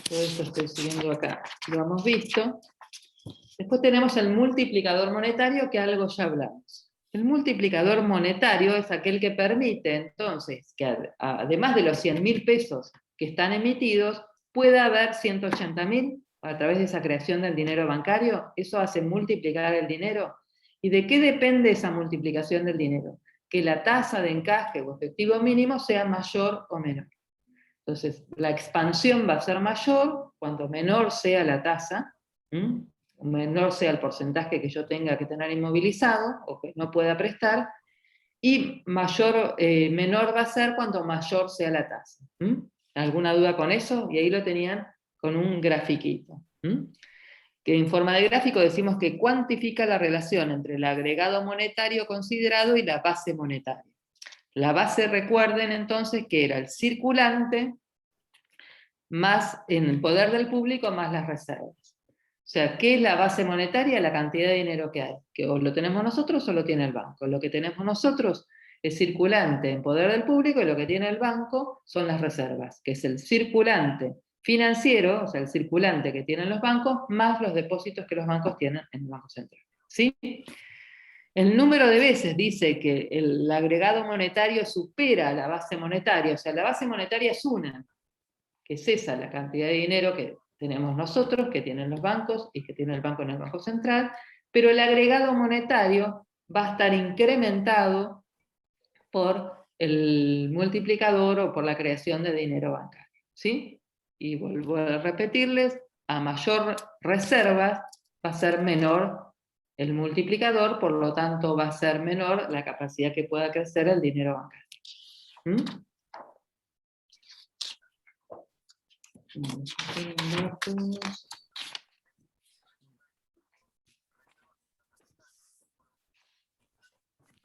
Todo esto estoy siguiendo acá, lo hemos visto. Después tenemos el multiplicador monetario, que algo ya hablamos. El multiplicador monetario es aquel que permite, entonces, que además de los 100.000 pesos que están emitidos, pueda haber 180.000 a través de esa creación del dinero bancario. Eso hace multiplicar el dinero. ¿Y de qué depende esa multiplicación del dinero? Que la tasa de encaje o efectivo mínimo sea mayor o menor. Entonces, la expansión va a ser mayor cuanto menor sea la tasa, menor sea el porcentaje que yo tenga que tener inmovilizado o que no pueda prestar, y menor va a ser cuanto mayor sea la tasa. ¿Alguna duda con eso? Y ahí lo tenían con un grafiquito. Que en forma de gráfico decimos que cuantifica la relación entre el agregado monetario considerado y la base monetaria. La base, recuerden entonces, que era el circulante más en el poder del público más las reservas. O sea, ¿qué es la base monetaria? La cantidad de dinero que hay, que o lo tenemos nosotros o lo tiene el banco. Lo que tenemos nosotros es circulante en poder del público, y lo que tiene el banco son las reservas, que es el circulante financiero, o sea, el circulante que tienen los bancos, más los depósitos que los bancos tienen en el Banco Central. ¿Sí? El número de veces dice que el agregado monetario supera a la base monetaria, o sea, la base monetaria es una, que es esa, la cantidad de dinero que tenemos nosotros, que tienen los bancos y que tiene el banco en el Banco Central, pero el agregado monetario va a estar incrementado por el multiplicador o por la creación de dinero bancario. ¿Sí? Y vuelvo a repetirles, a mayor reservas va a ser menor el multiplicador, por lo tanto va a ser menor la capacidad que pueda crecer el dinero bancario.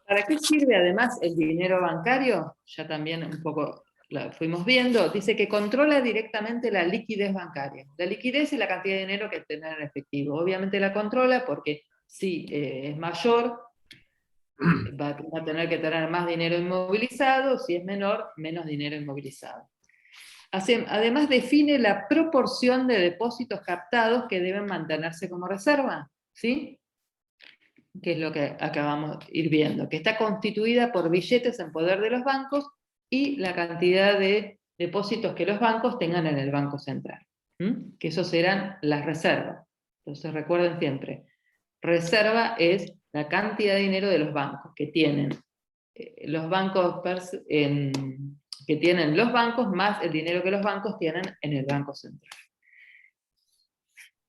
¿Para qué sirve además el dinero bancario? Ya también un poco la fuimos viendo, dice que controla directamente la liquidez bancaria. La liquidez es la cantidad de dinero que tener en efectivo. Obviamente la controla porque si es mayor, va a tener que tener más dinero inmovilizado, si es menor, menos dinero inmovilizado. Además define la proporción de depósitos captados que deben mantenerse como reserva, ¿sí? Que es lo que acabamos de ir viendo, que está constituida por billetes en poder de los bancos y la cantidad de depósitos que los bancos tengan en el Banco Central, que esos serán las reservas. Entonces recuerden siempre, reserva es la cantidad de dinero de los bancos que tienen los bancos más el dinero que los bancos tienen en el Banco Central.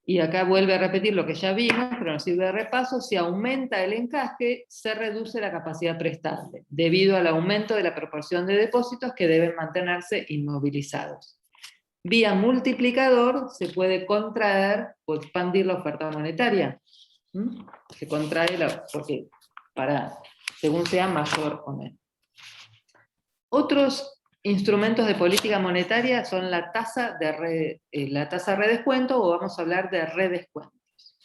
Y acá vuelve a repetir lo que ya vimos, pero nos sirve de repaso: si aumenta el encaje, se reduce la capacidad prestable, debido al aumento de la proporción de depósitos que deben mantenerse inmovilizados. Vía multiplicador se puede contraer o expandir la oferta monetaria. Se contrae porque según sea mayor o menos. Otros instrumentos de política monetaria son la tasa de redescuento, o vamos a hablar de redescuentos.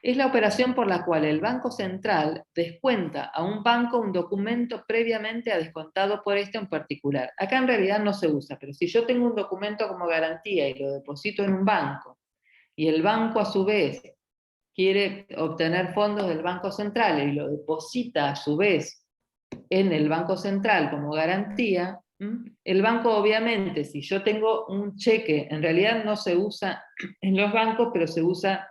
Es la operación por la cual el Banco Central descuenta a un banco un documento previamente descontado por este en particular. Acá en realidad no se usa, pero si yo tengo un documento como garantía y lo deposito en un banco, y el banco a su vez quiere obtener fondos del Banco Central y lo deposita a su vez en el Banco Central como garantía, el banco obviamente, si yo tengo un cheque, en realidad no se usa en los bancos, pero se usa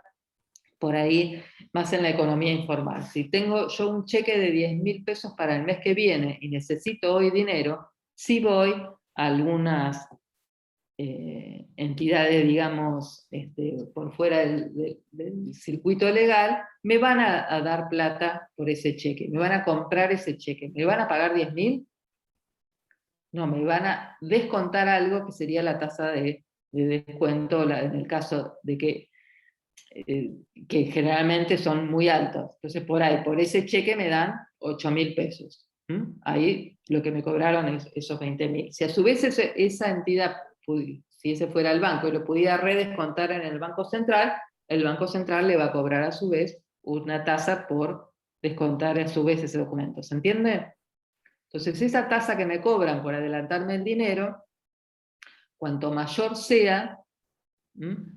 por ahí más en la economía informal. Si tengo yo un cheque de 10.000 pesos para el mes que viene y necesito hoy dinero, si voy a algunas entidades, digamos, por fuera del circuito legal, me van a dar plata por ese cheque, me van a comprar ese cheque, ¿me van a pagar 10.000? No, me van a descontar algo que sería la tasa de descuento, en el caso de que generalmente son muy altos. Entonces por ese cheque me dan 8.000 pesos. Ahí lo que me cobraron es esos 20.000. Si a su vez esa entidad, si ese fuera el banco y lo pudiera redescontar en el Banco Central, el Banco Central le va a cobrar a su vez una tasa por descontar a su vez ese documento. ¿Se entiende? Entonces esa tasa que me cobran por adelantarme el dinero, cuanto mayor sea,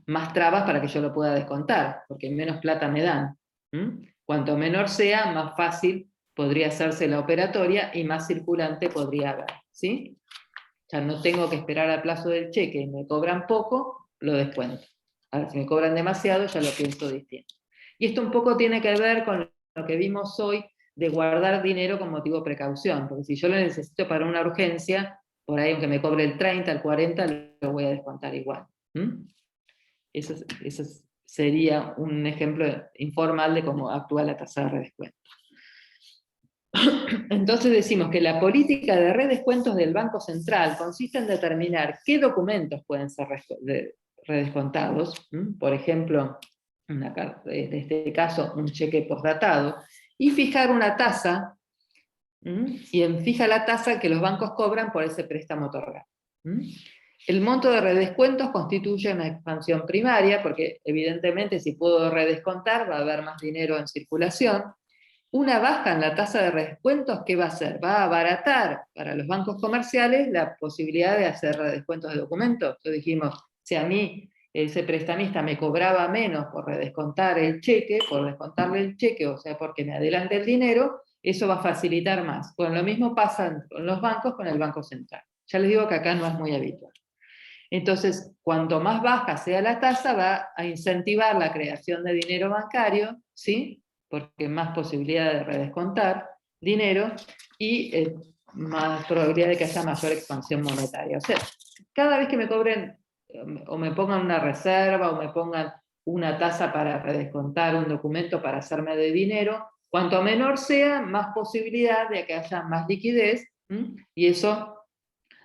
más trabas para que yo lo pueda descontar, porque menos plata me dan. Cuanto menor sea, más fácil podría hacerse la operatoria y más circulante podría haber, ¿sí? Ya no tengo que esperar al plazo del cheque y me cobran poco, lo descuento. Ahora, si me cobran demasiado, ya lo pienso distinto. Y esto un poco tiene que ver con lo que vimos hoy de guardar dinero con motivo de precaución, porque si yo lo necesito para una urgencia, por ahí aunque me cobre el 30, el 40, lo voy a descontar igual. Eso sería un ejemplo informal de cómo actúa la tasa de redescuento. Entonces decimos que la política de redescuentos del Banco Central consiste en determinar qué documentos pueden ser redescontados, por ejemplo, en este caso un cheque postdatado, y fijar una tasa, y fija la tasa que los bancos cobran por ese préstamo otorgado. El monto de redescuentos constituye una expansión primaria, porque evidentemente si puedo redescontar va a haber más dinero en circulación. Una baja en la tasa de redescuentos, ¿qué va a hacer? Va a abaratar para los bancos comerciales la posibilidad de hacer redescuentos de documentos. Entonces dijimos, si a mí ese prestamista me cobraba menos por redescontar el cheque, por descontarle el cheque, o sea, porque me adelante el dinero, eso va a facilitar más. Bueno, lo mismo pasa con los bancos con el Banco Central. Ya les digo que acá no es muy habitual. Entonces, cuanto más baja sea la tasa, va a incentivar la creación de dinero bancario, ¿sí? Porque más posibilidad de redescontar dinero y más probabilidad de que haya mayor expansión monetaria. O sea, cada vez que me cobren o me pongan una reserva o me pongan una tasa para redescontar un documento para hacerme de dinero, cuanto menor sea, más posibilidad de que haya más liquidez, y eso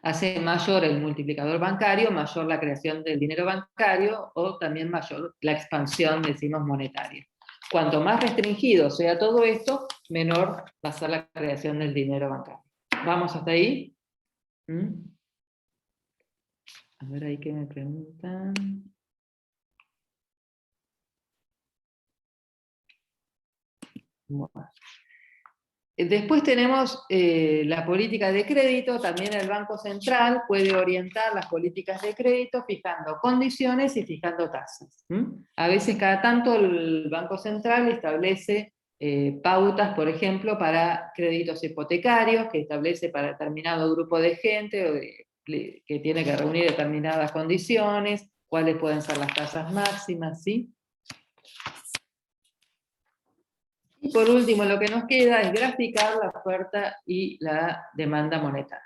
hace mayor el multiplicador bancario, mayor la creación del dinero bancario, o también mayor la expansión, decimos, monetaria. Cuanto más restringido sea todo esto, menor va a ser la creación del dinero bancario. ¿Vamos hasta ahí? A ver ahí que me preguntan. Bueno. Después tenemos la política de crédito. También el Banco Central puede orientar las políticas de crédito fijando condiciones y fijando tasas. A veces cada tanto el Banco Central establece pautas, por ejemplo, para créditos hipotecarios, que establece para determinado grupo de gente que tiene que reunir determinadas condiciones, cuáles pueden ser las tasas máximas, ¿sí? Y por último, lo que nos queda es graficar la oferta y la demanda monetaria.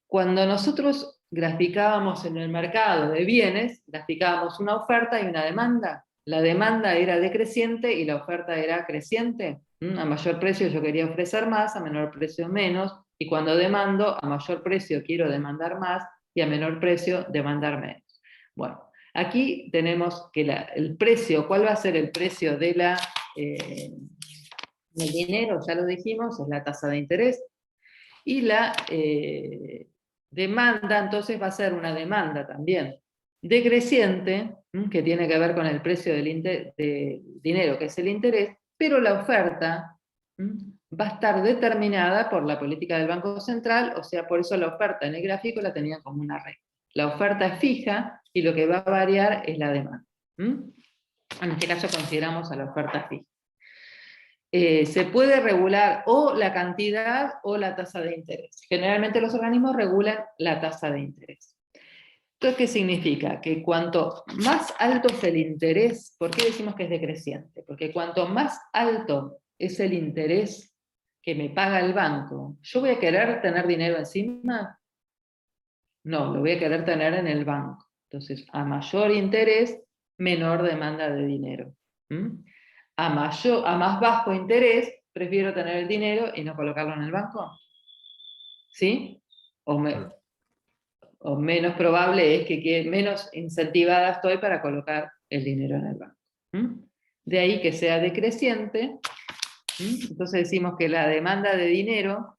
Cuando nosotros graficábamos en el mercado de bienes, graficábamos una oferta y una demanda. La demanda era decreciente y la oferta era creciente. A mayor precio yo quería ofrecer más, a menor precio menos, y cuando demando, a mayor precio quiero demandar más, y a menor precio demandar menos. Bueno, aquí tenemos que el precio, ¿cuál va a ser el precio de el dinero? Ya lo dijimos, es la tasa de interés. Y la demanda, entonces, va a ser una demanda también decreciente, que tiene que ver con el precio del dinero, que es el interés, pero la oferta va a estar determinada por la política del Banco Central, o sea, por eso la oferta en el gráfico la tenían como una regla. La oferta es fija y lo que va a variar es la demanda. En este caso consideramos a la oferta fija. Se puede regular o la cantidad o la tasa de interés. Generalmente los organismos regulan la tasa de interés. Entonces, ¿qué significa? Que cuanto más alto es el interés, ¿por qué decimos que es decreciente? Porque cuanto más alto es el interés que me paga el banco, ¿yo voy a querer tener dinero encima? No, lo voy a querer tener en el banco. Entonces, a mayor interés, menor demanda de dinero. A más bajo interés, prefiero tener el dinero y no colocarlo en el banco. ¿Sí? O menos probable es que menos incentivada estoy para colocar el dinero en el banco. De ahí que sea decreciente. Entonces decimos que la demanda de dinero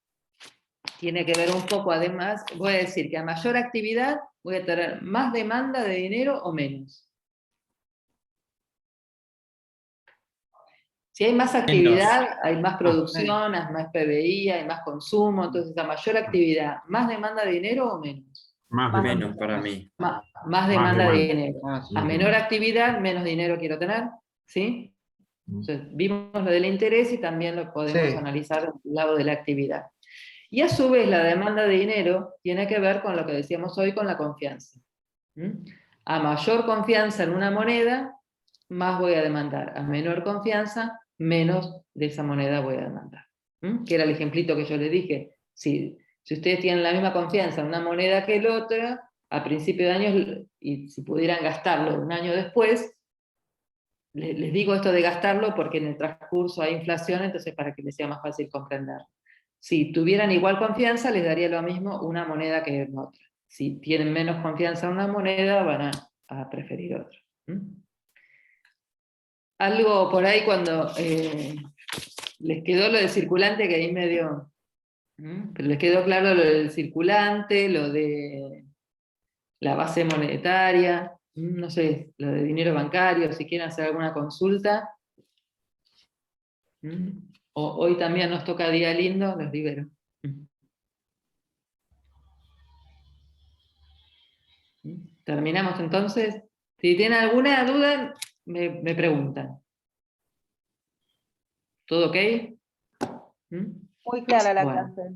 tiene que ver un poco, además, voy a decir que a mayor actividad voy a tener más demanda de dinero o menos. Si hay más actividad, hay más producción, hay más PBI, hay más consumo, entonces a mayor actividad, ¿más demanda de dinero o menos? Menos para mí. Más demanda de dinero. A menor actividad, menos dinero quiero tener, ¿sí? Entonces, vimos lo del interés y también lo podemos analizar del lado de la actividad. Y a su vez la demanda de dinero tiene que ver con lo que decíamos hoy, con la confianza. A mayor confianza en una moneda, más voy a demandar. A menor confianza, menos de esa moneda voy a demandar. Que era el ejemplito que yo les dije. Si ustedes tienen la misma confianza en una moneda que el otro, a principio de año, y si pudieran gastarlo un año después, les digo esto de gastarlo porque en el transcurso hay inflación, entonces para que les sea más fácil comprender. Si tuvieran igual confianza, les daría lo mismo una moneda que en otra. Si tienen menos confianza en una moneda, van a preferir otra. Algo por ahí cuando les quedó lo del circulante, que ahí medio... Pero les quedó claro lo del circulante, lo de la base monetaria, no sé, lo de dinero bancario, si quieren hacer alguna consulta. Hoy también nos toca día lindo, los libero. Terminamos entonces. Si tienen alguna duda, me preguntan. ¿Todo ok? Muy clara la Bueno. clase.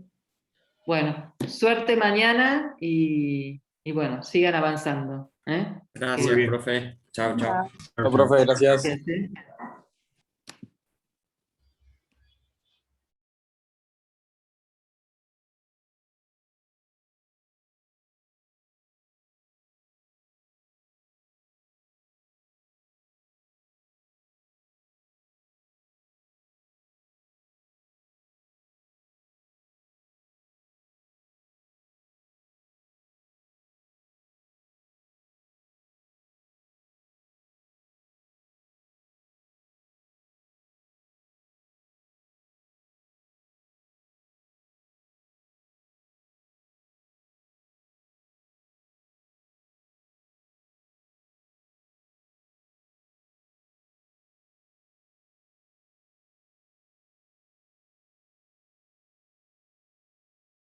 Bueno, suerte mañana y bueno, sigan avanzando. Gracias, bien. profe. Chao, chao. Ah. Bueno, profe, gracias. Gracias, ¿eh?